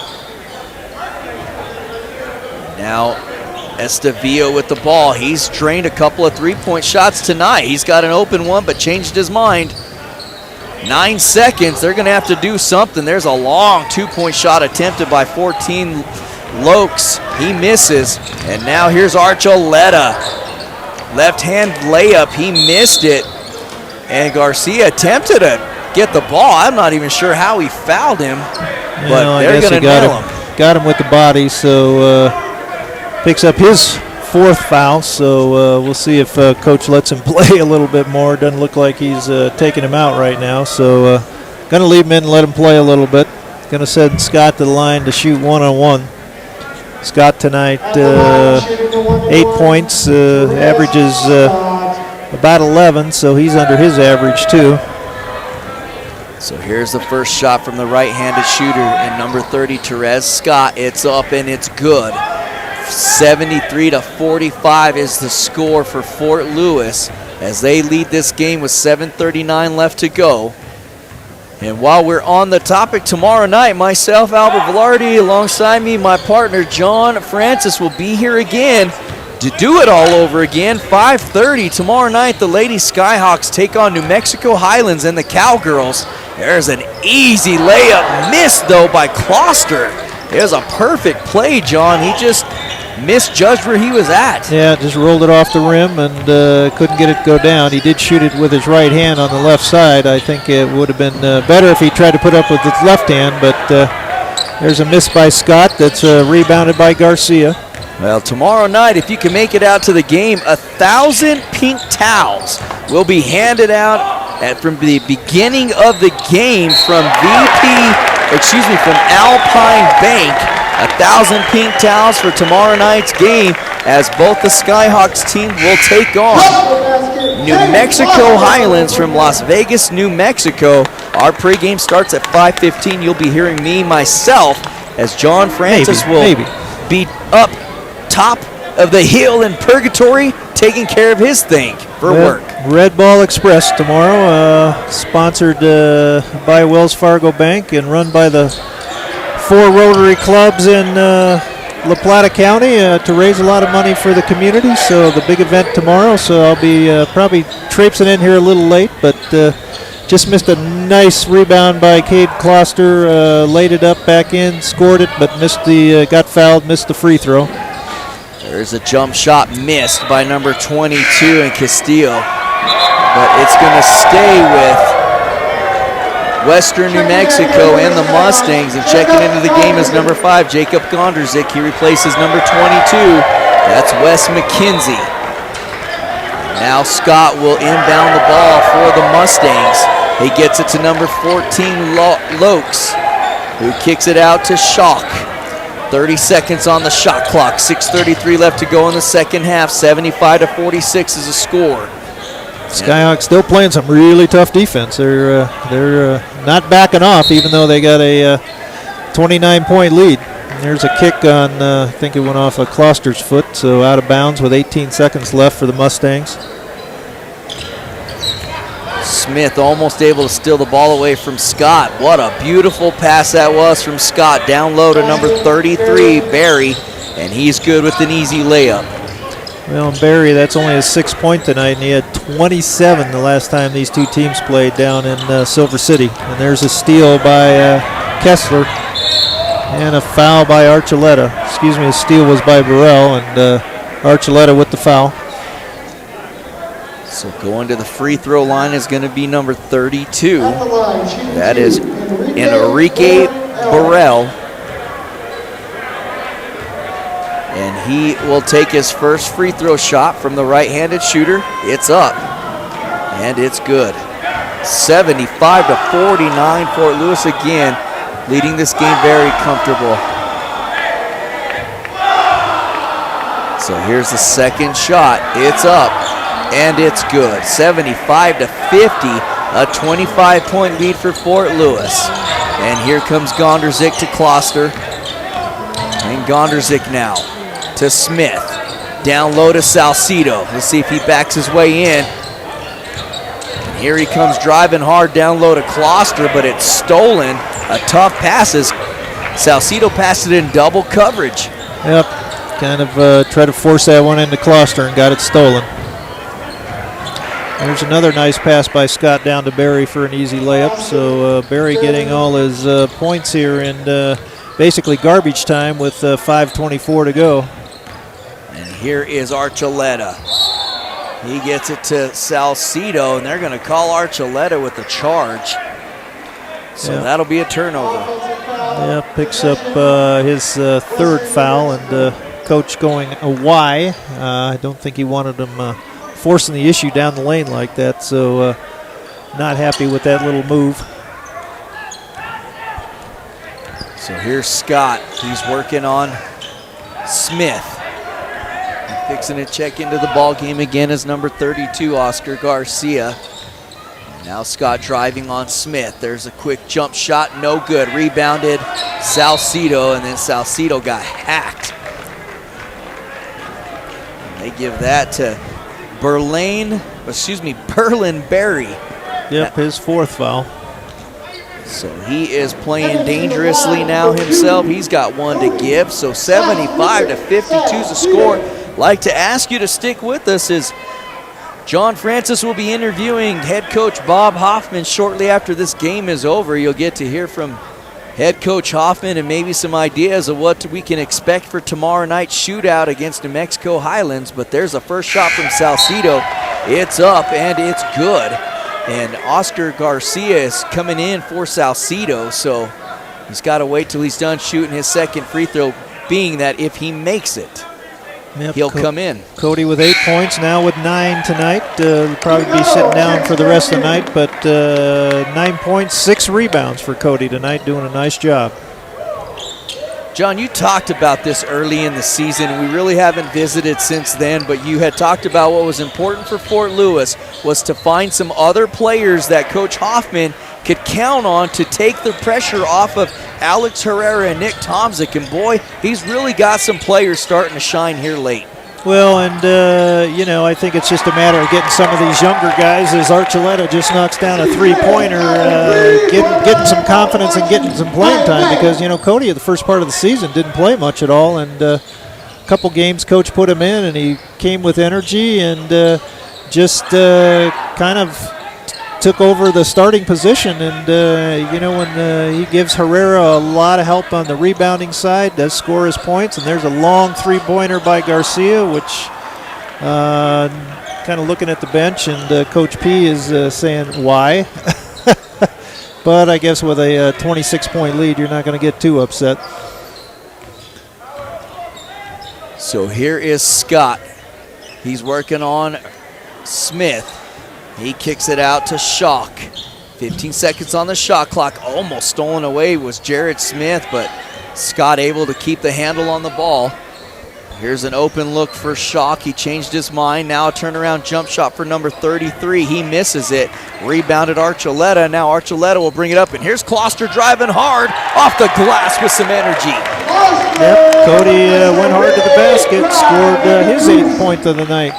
Now Estevillo with the ball. He's drained a couple of three-point shots tonight. He's got an open one, but changed his mind. 9 seconds, they're going to have to do something. There's a long 2-point shot attempted by 14 Lokes. He misses, and now here's Archuleta. Left-hand layup, he missed it, and Garcia attempted to get the ball. I'm not even sure how he fouled him, but they're going to nail him. Got him with the body, so picks up his 4th foul, so we'll see if Coach lets him play a little bit more. Doesn't look like he's taking him out right now, so going to leave him in and let him play a little bit. Going to send Scott to the line to shoot one-on-one. Scott tonight, 8 points, averages about 11, so he's under his average too. So here's the first shot from the right-handed shooter, and number 30, Therese Scott. It's up and it's good. 73-45 is the score for Fort Lewis as they lead this game with 7:39 left to go. And while we're on the topic, tomorrow night, myself, Albert Velarde, alongside me, my partner, John Francis, will be here again to do it all over again. 5:30 tomorrow night, the Lady Skyhawks take on New Mexico Highlands and the Cowgirls. There's an easy layup missed, though, by Kloster. It was a perfect play, John. He just misjudged where he was at. Yeah, just rolled it off the rim and couldn't get it to go down. He did shoot it with his right hand on the left side. I think it would have been better if he tried to put up with his left hand, but there's a miss by Scott that's rebounded by Garcia. Well, tomorrow night, if you can make it out to the game, 1,000 pink towels will be handed out from the beginning of the game from Alpine Bank. 1,000 pink towels for tomorrow night's game as both the Skyhawks team will take on New Mexico Highlands from Las Vegas, New Mexico. Our pregame starts at 5:15. You'll be hearing me, myself, as John Francis will be up top of the hill in Purgatory taking care of his thing for work. Red Ball Express tomorrow, sponsored by Wells Fargo Bank and run by the 4 Rotary clubs in La Plata County to raise a lot of money for the community. So the big event tomorrow. So I'll be probably traipsing in here a little late, but just missed a nice rebound by Cade Kloster. Laid it up back in, scored it, but got fouled, missed the free throw. There's a jump shot missed by number 22 in Castillo, but it's going to stay with Western New Mexico and the Mustangs, and checking into the game is number 5, Jacob Gondrzik. He replaces number 22. That's Wes McKenzie. Now Scott will inbound the ball for the Mustangs. He gets it to number 14, Lokes. who kicks it out to Schock. 30 seconds on the shot clock. 6:33 left to go in the second half. 75-46 is the score. Skyhawks still playing some really tough defense. They're not backing off, even though they got a 29-point lead. And there's a kick on, I think it went off of Kloster's foot, so out of bounds with 18 seconds left for the Mustangs. Smith almost able to steal the ball away from Scott. What a beautiful pass that was from Scott. Down low to number 33, Barry, and he's good with an easy layup. Well, Barry, that's only his 6th point tonight, and he had 27 the last time these two teams played down in Silver City. And there's a steal by Kessler and a foul by Archuleta. Excuse me, a steal was by Burrell, and Archuleta with the foul. So going to the free throw line is going to be number 32. That is Enrique Burrell. And he will take his first free throw shot from the right-handed shooter. It's up, and it's good. 75-49, Fort Lewis again, leading this game very comfortable. So here's the second shot. It's up, and it's good. 75-50, a 25-point lead for Fort Lewis. And here comes Gonderzik to Kloster. And Gonderzik now to Smith. Down low to Salcido. Let's see if he backs his way in. And here he comes driving hard down low to Kloster, but it's stolen. A tough pass as Salcido passed it in double coverage. Yep, kind of tried to force that one into Kloster and got it stolen. There's another nice pass by Scott down to Barry for an easy layup. So Barry getting all his points here in basically garbage time with 5:24 to go. And here is Archuleta. He gets it to Salcido, and they're going to call Archuleta with the charge. So that'll be a turnover. Yeah, picks up his 3rd foul, and coach going why. I don't think he wanted him forcing the issue down the lane like that, so not happy with that little move. So here's Scott. He's working on Smith. Fixing to check into the ball game again is number 32, Oscar Garcia. And now Scott driving on Smith. There's a quick jump shot, no good. Rebounded Salcido, and then Salcido got hacked. And they give that to Berlin Barry. Yep, his 4th foul. So he is playing dangerously now himself. He's got one to give. So 75-52 is the score. Like to ask you to stick with us as John Francis will be interviewing head coach Bob Hoffman shortly after this game is over. You'll get to hear from head coach Hoffman and maybe some ideas of what we can expect for tomorrow night's shootout against New Mexico Highlands. But there's a first shot from Salcido. It's up and it's good. And Oscar Garcia is coming in for Salcido, so he's got to wait till he's done shooting his second free throw, being that if he makes it, he'll come in. Cody with 8 points, now with 9 tonight. Will probably be sitting down for the rest of the night, but 9 points, 6 rebounds for Cody tonight, doing a nice job. John, you talked about this early in the season. We really haven't visited since then, but you had talked about what was important for Fort Lewis was to find some other players that Coach Hoffman could count on to take the pressure off of Alex Herrera and Nick Tomzik. And boy, he's really got some players starting to shine here late. Well, and, I think it's just a matter of getting some of these younger guys as Archuleta just knocks down a 3-pointer, getting some confidence and getting some playing time because, Cody at the first part of the season didn't play much at all. And a couple games coach put him in and he came with energy and just kind of took over the starting position. And, when he gives Herrera a lot of help on the rebounding side, does score his points. And there's a long 3-pointer by Garcia, which kind of looking at the bench. And Coach P is saying, why? But I guess with a 26-point lead, you're not going to get too upset. So here is Scott. He's working on Smith. He kicks it out to Schock. 15 seconds on the shot clock. Almost stolen away was Jared Smith, but Scott able to keep the handle on the ball. Here's an open look for Schock. He changed his mind. Now a turnaround jump shot for number 33. He misses it. Rebounded Archuleta. Now Archuleta will bring it up. And here's Kloster driving hard off the glass with some energy. Yep, Cody went hard to the basket, scored his 8th point of the night.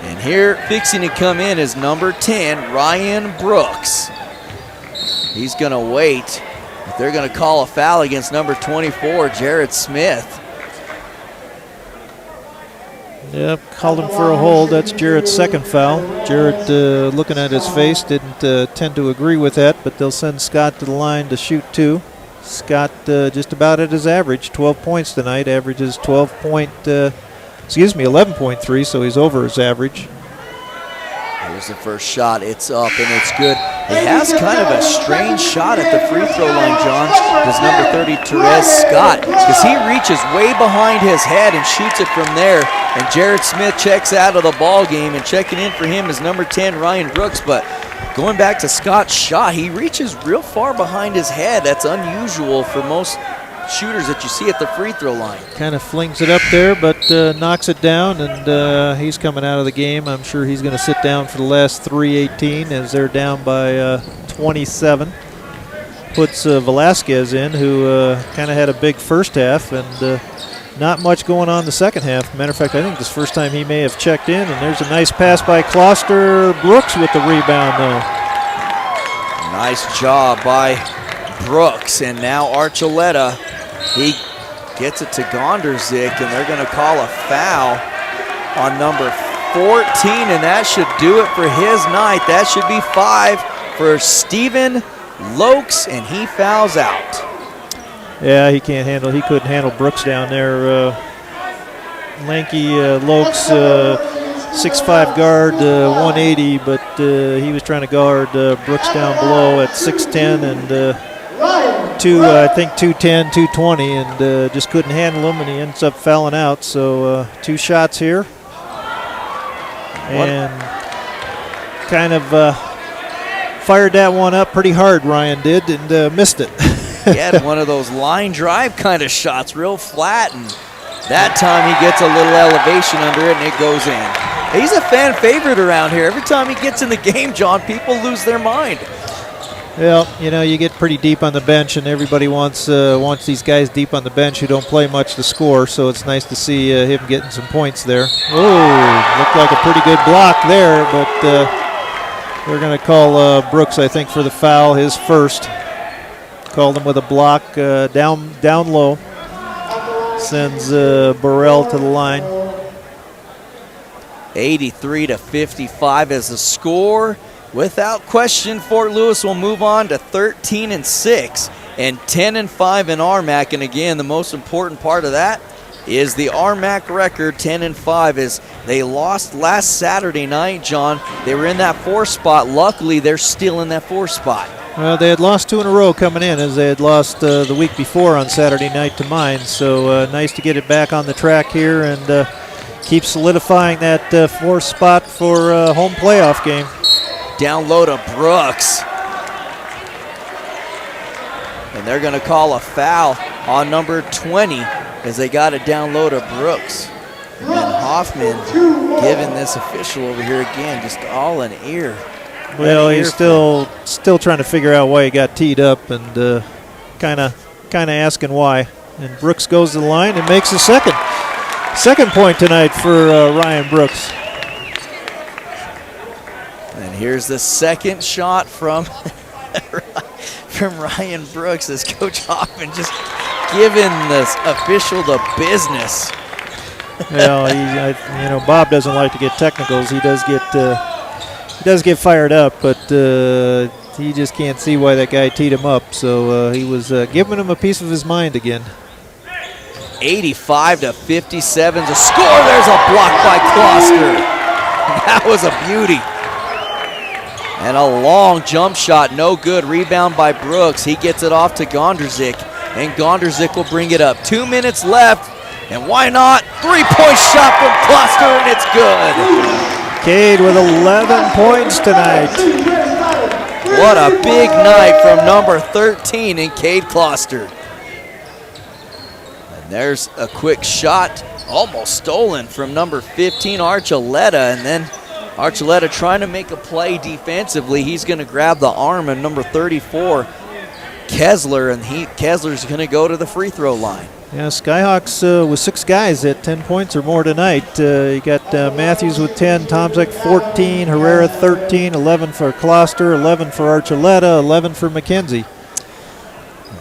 And here fixing to come in is number 10, Ryan Brooks. He's going to wait. They're going to call a foul against number 24, Jared Smith. Yep, called him for a hold. That's Jared's second foul. Jared, looking at his face, didn't tend to agree with that, but they'll send Scott to the line to shoot 2. Scott just about at his average, 12 points tonight. Averages 11.3, so he's over his average. Here's the first shot. It's up and it's good. He has kind of a strange shot at the free throw line, John, does number 30, Therese Scott, because he reaches way behind his head and shoots it from there. And Jared Smith checks out of the ball game, and checking in for him is number 10, Ryan Brooks. But going back to Scott's shot, he reaches real far behind his head. That's unusual for most shooters that you see at the free throw line. Kind of flings it up there, but knocks it down, and he's coming out of the game. I'm sure he's going to sit down for the last 3:18 as they're down by 27. Puts Velasquez in, who kind of had a big first half, and not much going on the second half. Matter of fact, I think this first time he may have checked in, and there's a nice pass by Kloster. Brooks with the rebound, though. Nice job by Brooks, and now Archuleta. He gets it to Gonderzik, and they're going to call a foul on number 14, and that should do it for his night. That should be 5 for Steven Lokes, and he fouls out. Yeah, he couldn't handle Brooks down there. Lanky Lokes, 6'5" guard, 180, but he was trying to guard Brooks down below at 6'10", and I think 210, 220, and just couldn't handle him, and he ends up fouling out. So 2 shots here, and kind of fired that one up pretty hard, Ryan did, and missed it. He had one of those line drive kind of shots, real flat, and that time he gets a little elevation under it, and it goes in. He's a fan favorite around here. Every time he gets in the game, John, people lose their mind. Well, you get pretty deep on the bench, and everybody wants these guys deep on the bench who don't play much to score, so it's nice to see him getting some points there. Oh, looked like a pretty good block there, but they're going to call Brooks, I think, for the foul, his first. Called him with a block down low. Sends Burrell to the line. 83-55 is the score. Without question, Fort Lewis will move on to 13-6 and 10-5 in RMAC. And again, the most important part of that is the RMAC record, 10-5, is they lost last Saturday night, John. They were in that 4 spot. Luckily, they're still in that 4 spot. Well, they had lost 2 in a row coming in, as they had lost the week before on Saturday night to Mines. So nice to get it back on the track here and keep solidifying that 4th spot for home playoff game. Down low to Brooks. And they're going to call a foul on number 20 as they got it down low to Brooks. And Hoffman giving this official over here again just all an ear. Well, he's still trying to figure out why he got teed up and kind of asking why. And Brooks goes to the line and makes a second point tonight for Ryan Brooks. And here's the second shot from Ryan Brooks as Coach Hoffman just giving this official the business. Well, Bob doesn't like to get technicals. He does get fired up, but he just can't see why that guy teed him up. So he was giving him a piece of his mind again. 85-57 to score. There's a block by Kloster. That was a beauty. And a long jump shot, no good. Rebound by Brooks. He gets it off to Gonderzik, and Gonderzik will bring it up. 2 minutes left, and why not? 3-point shot from Kloster, and it's good. Cade with 11 points tonight. What a big night from number 13 in Cade Closter. And there's a quick shot, almost stolen from number 15, Archuleta, and then Archuleta trying to make a play defensively. He's going to grab the arm of number 34, Kessler, and Kessler's going to go to the free throw line. Yeah, Skyhawks with 6 guys at 10 points or more tonight. You got Matthews with 10, Tomzek 14, Herrera 13, 11 for Closter, 11 for Archuleta, 11 for McKenzie.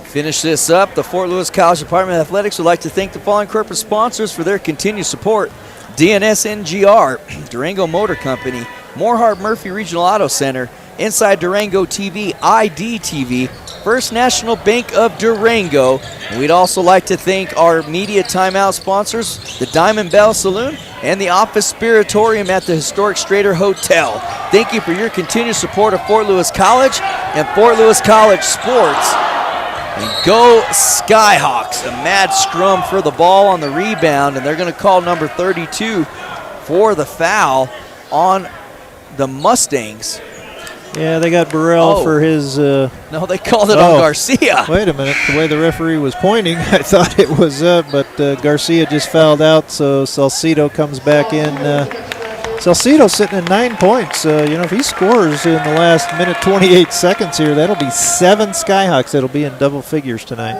Finish this up. The Fort Lewis College Department of Athletics would like to thank the following corporate sponsors for their continued support: DNSNGR, Durango Motor Company, Morehart Murphy Regional Auto Center, Inside Durango TV, ID TV, First National Bank of Durango. And we'd also like to thank our media timeout sponsors, the Diamond Bell Saloon and the Office Spiritorium at the historic Strader Hotel. Thank you for your continued support of Fort Lewis College and Fort Lewis College sports. And go Skyhawks. A mad scrum for the ball on the rebound, and they're going to call number 32 for the foul on the Mustangs. Yeah, they got Burrell for his... no, they called it on Garcia. Wait a minute. The way the referee was pointing, I thought it was but Garcia just fouled out, so Salcido comes back in. Salcido sitting at 9 points. If he scores in the last minute 28 seconds here, that'll be 7 Skyhawks that'll be in double figures tonight.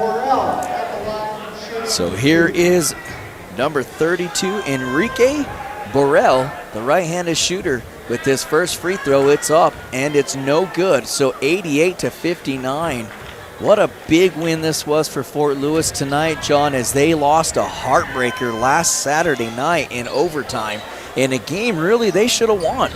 So here is number 32, Enrique Burrell, the right-handed shooter. With this first free throw, it's up, and it's no good. So 88-59. What a big win this was for Fort Lewis tonight, John, as they lost a heartbreaker last Saturday night in overtime in a game really they should have won.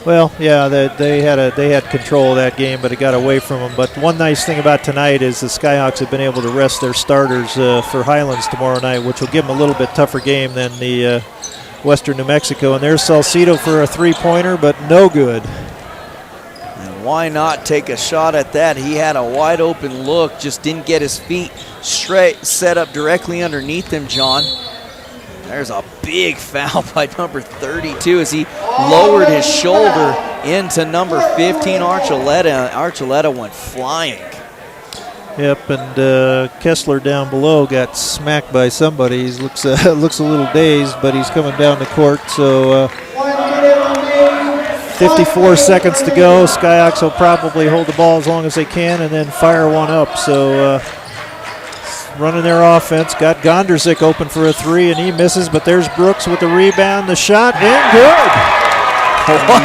Well, yeah, they had control of that game, but it got away from them. But one nice thing about tonight is the Skyhawks have been able to rest their starters for Highlands tomorrow night, which will give them a little bit tougher game than the Western New Mexico. And there's Salcido for a three-pointer, but no good. And why not take a shot at that? He had a wide open look, just didn't get his feet straight, set up directly underneath him, John. There's a big foul by number 32 as he lowered his shoulder into number 15, Archuleta. Archuleta went flying. Yep, and Kessler down below got smacked by somebody. He looks a little dazed, but he's coming down the court. So 54 seconds to go. Skyhawks will probably hold the ball as long as they can and then fire one up. So running their offense. Got Gondrzik open for a three, and he misses, but there's Brooks with the rebound, the shot, and good.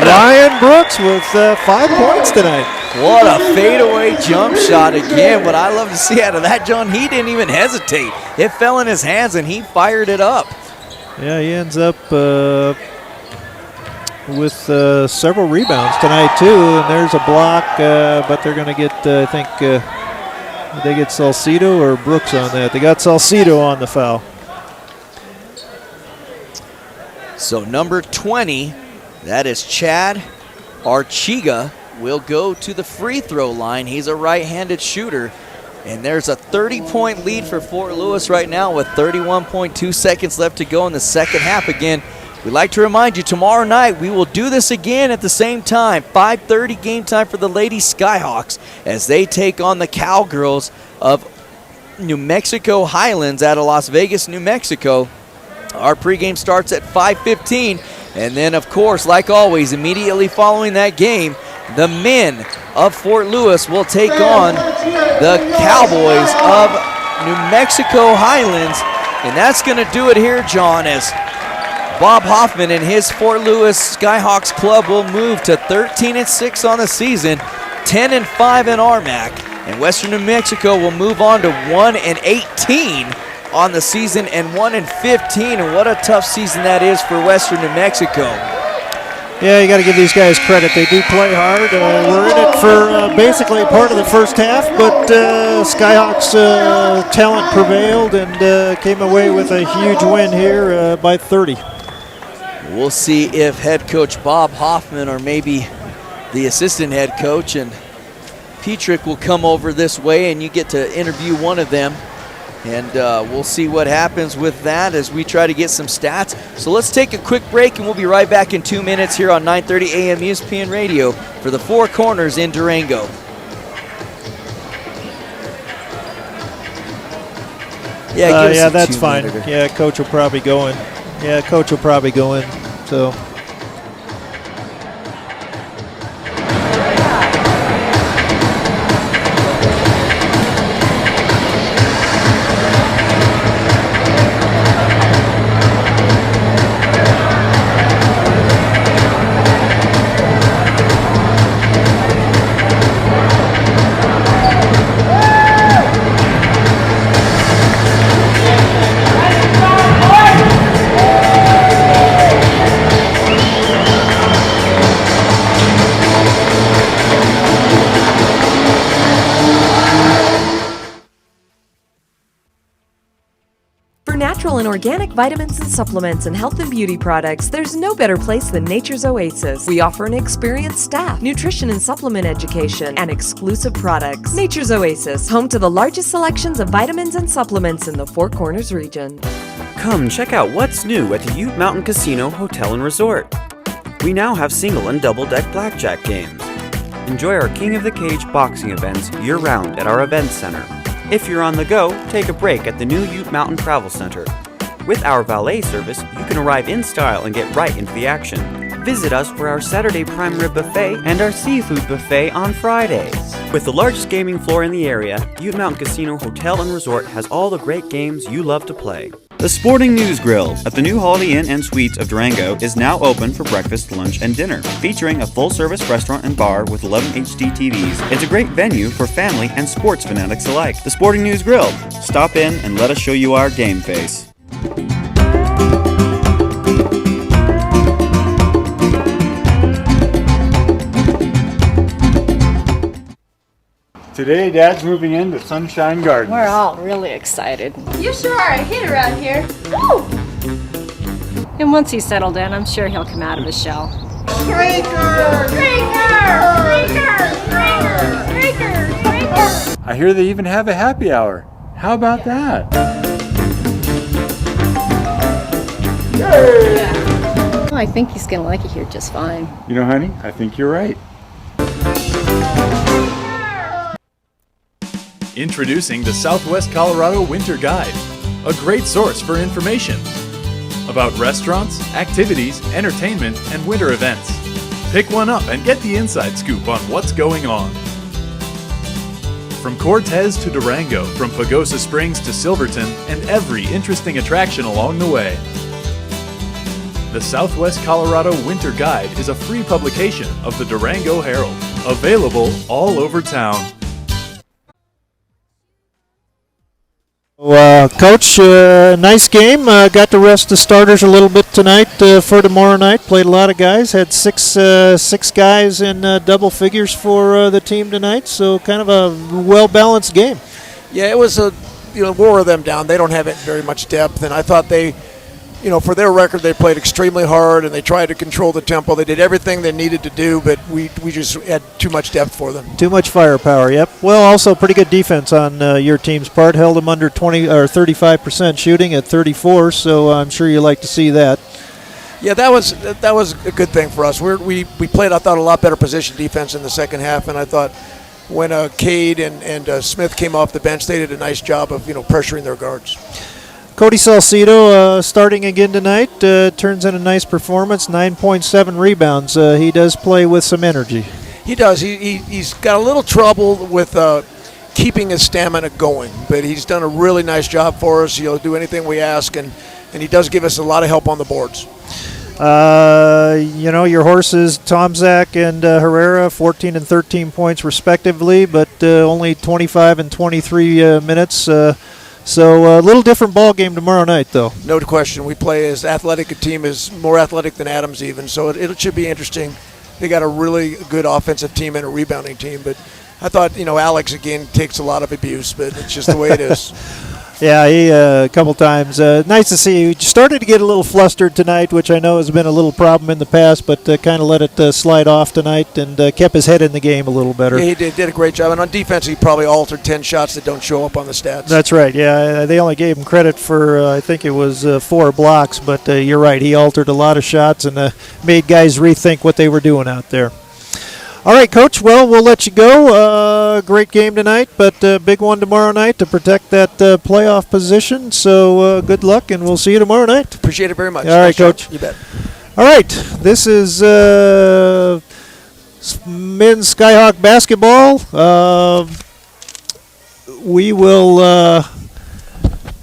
Ryan Brooks with 5 points tonight. What a fadeaway jump shot again. What I love to see out of that, John, he didn't even hesitate. It fell in his hands, and he fired it up. Yeah, he ends up with several rebounds tonight, too, and there's a block, but they're going to get, I think, they get Salcido or Brooks on that. They got Salcido on the foul. So number 20, that is Chad Archiga, will go to the free throw line. He's a right-handed shooter. And there's a 30-point lead for Fort Lewis right now with 31.2 seconds left to go in the second half. Again, we'd like to remind you, tomorrow night we will do this again at the same time. 5:30 game time for the Lady Skyhawks as they take on the Cowgirls of New Mexico Highlands out of Las Vegas, New Mexico. Our pregame starts at 5:15. And then, of course, like always, immediately following that game, the men of Fort Lewis will take on the Cowboys of New Mexico Highlands. And that's going to do it here, John, as Bob Hoffman and his Fort Lewis Skyhawks club will move to 13-6 on the season, 10-5 in RMAC. And Western New Mexico will move on to 1-18 on the season and 1-15. And what a tough season that is for Western New Mexico. Yeah, you got to give these guys credit. They do play hard. We're in it for basically part of the first half, but Skyhawks' talent prevailed and came away with a huge win here by 30. We'll see if head coach Bob Hoffman or maybe the assistant head coach and Petrick will come over this way and you get to interview one of them. And we'll see what happens with that as we try to get some stats. So let's take a quick break, and we'll be right back in 2 minutes here on 930 AM ESPN Radio for the Four Corners in Durango. Yeah, give us a that's 2 fine. minute. Yeah, coach will probably go in. So. For natural and organic vitamins and supplements and health and beauty products, there's no better place than Nature's Oasis. We offer an experienced staff, nutrition and supplement education, and exclusive products. Nature's Oasis, home to the largest selections of vitamins and supplements in the Four Corners region. Come check out what's new at the Ute Mountain Casino Hotel and Resort. We now have single and double deck blackjack games. Enjoy our King of the Cage boxing events year-round at our event center. If you're on the go, take a break at the new Ute Mountain Travel Center. With our valet service, you can arrive in style and get right into the action. Visit us for our Saturday prime rib buffet and our seafood buffet on Fridays. With the largest gaming floor in the area, Ute Mountain Casino Hotel and Resort has all the great games you love to play. The Sporting News Grill at the new Holiday Inn and Suites of Durango is now open for breakfast, lunch, and dinner. Featuring a full-service restaurant and bar with 11 HD TVs, it's a great venue for family and sports fanatics alike. The Sporting News Grill. Stop in and let us show you our game face. Today, Dad's moving into Sunshine Gardens. We're all really excited. You sure are a hit around here. Woo! And once he's settled in, I'm sure he'll come out of his shell. Streaker! I hear they even have a happy hour. How about that? Oh, I think he's gonna like it here just fine. You know, honey, I think you're right. Introducing the Southwest Colorado Winter Guide, a great source for information about restaurants, activities, entertainment, and winter events. Pick one up and get the inside scoop on what's going on. From Cortez to Durango, from Pagosa Springs to Silverton, and every interesting attraction along the way. The Southwest Colorado Winter Guide is a free publication of the Durango Herald, available all over town. Coach, nice game. Got to rest the starters a little bit tonight for tomorrow night. Played a lot of guys. Had six guys in double figures for the team tonight. So kind of a well-balanced game. Yeah, it was wore them down. They don't have very much depth, and I thought they, for their record, they played extremely hard and they tried to control the tempo. They did everything they needed to do, but we just had too much depth for them. Too much firepower. Yep. Well, also pretty good defense on your team's part. Held them under 20 or 35% shooting at 34. So I'm sure you like to see that. Yeah, that was a good thing for us. We played, I thought, a lot better position defense in the second half, and I thought when Cade and Smith came off the bench, they did a nice job of pressuring their guards. Cody Salcido starting again tonight, turns in a nice performance, 9.7 rebounds. He does play with some energy. He does. He's got a little trouble with keeping his stamina going, but he's done a really nice job for us. He'll do anything we ask, and he does give us a lot of help on the boards. Your horses, Tomzak and Herrera, 14 and 13 points respectively, but only 25 and 23 minutes. So a little different ball game tomorrow night, though. No question. We play as athletic a team, is more athletic than Adams even, so it should be interesting. They got a really good offensive team and a rebounding team, but I thought, Alex, again, takes a lot of abuse, but it's just the way it is. Yeah, he a couple times. Nice to see. He started to get a little flustered tonight, which I know has been a little problem in the past, but kind of let it slide off tonight and kept his head in the game a little better. Yeah, he did a great job. And on defense, he probably altered 10 shots that don't show up on the stats. That's right. Yeah, they only gave him credit for, I think it was 4 blocks, but you're right. He altered a lot of shots and made guys rethink what they were doing out there. All right, Coach. Well, we'll let you go. Great game tonight, but big one tomorrow night to protect that playoff position. So good luck, and we'll see you tomorrow night. Appreciate it very much. All right, Coach. You bet. All right, this is men's Skyhawk basketball. We will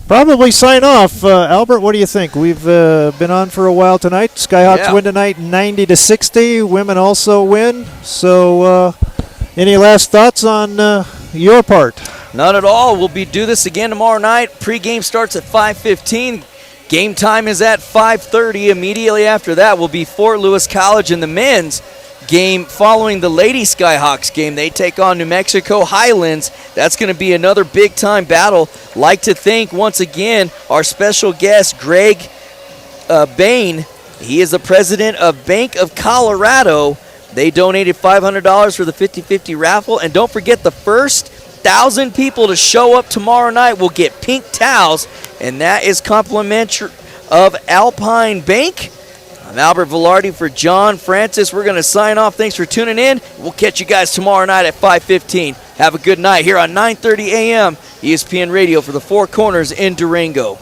probably sign off. Albert, what do you think? We've been on for a while tonight. Skyhawks win tonight 90-60. Women also win. So any last thoughts on your part? None at all. We'll do this again tomorrow night. Pre-game starts at 5:15. Game time is at 5:30. Immediately after that will be Fort Lewis College in the men's game following the Lady Skyhawks game. They take on New Mexico Highlands. That's going to be another big-time battle. Like to thank once again our special guest, Greg Bain. He is the president of Bank of Colorado. They donated $500 for the 50-50 raffle. And don't forget, the first 1,000 people to show up tomorrow night will get pink towels, and that is complimentary of Alpine Bank. I'm Albert Velarde for John Francis. We're going to sign off. Thanks for tuning in. We'll catch you guys tomorrow night at 5:15. Have a good night here on 9:30 a.m. ESPN Radio for the Four Corners in Durango.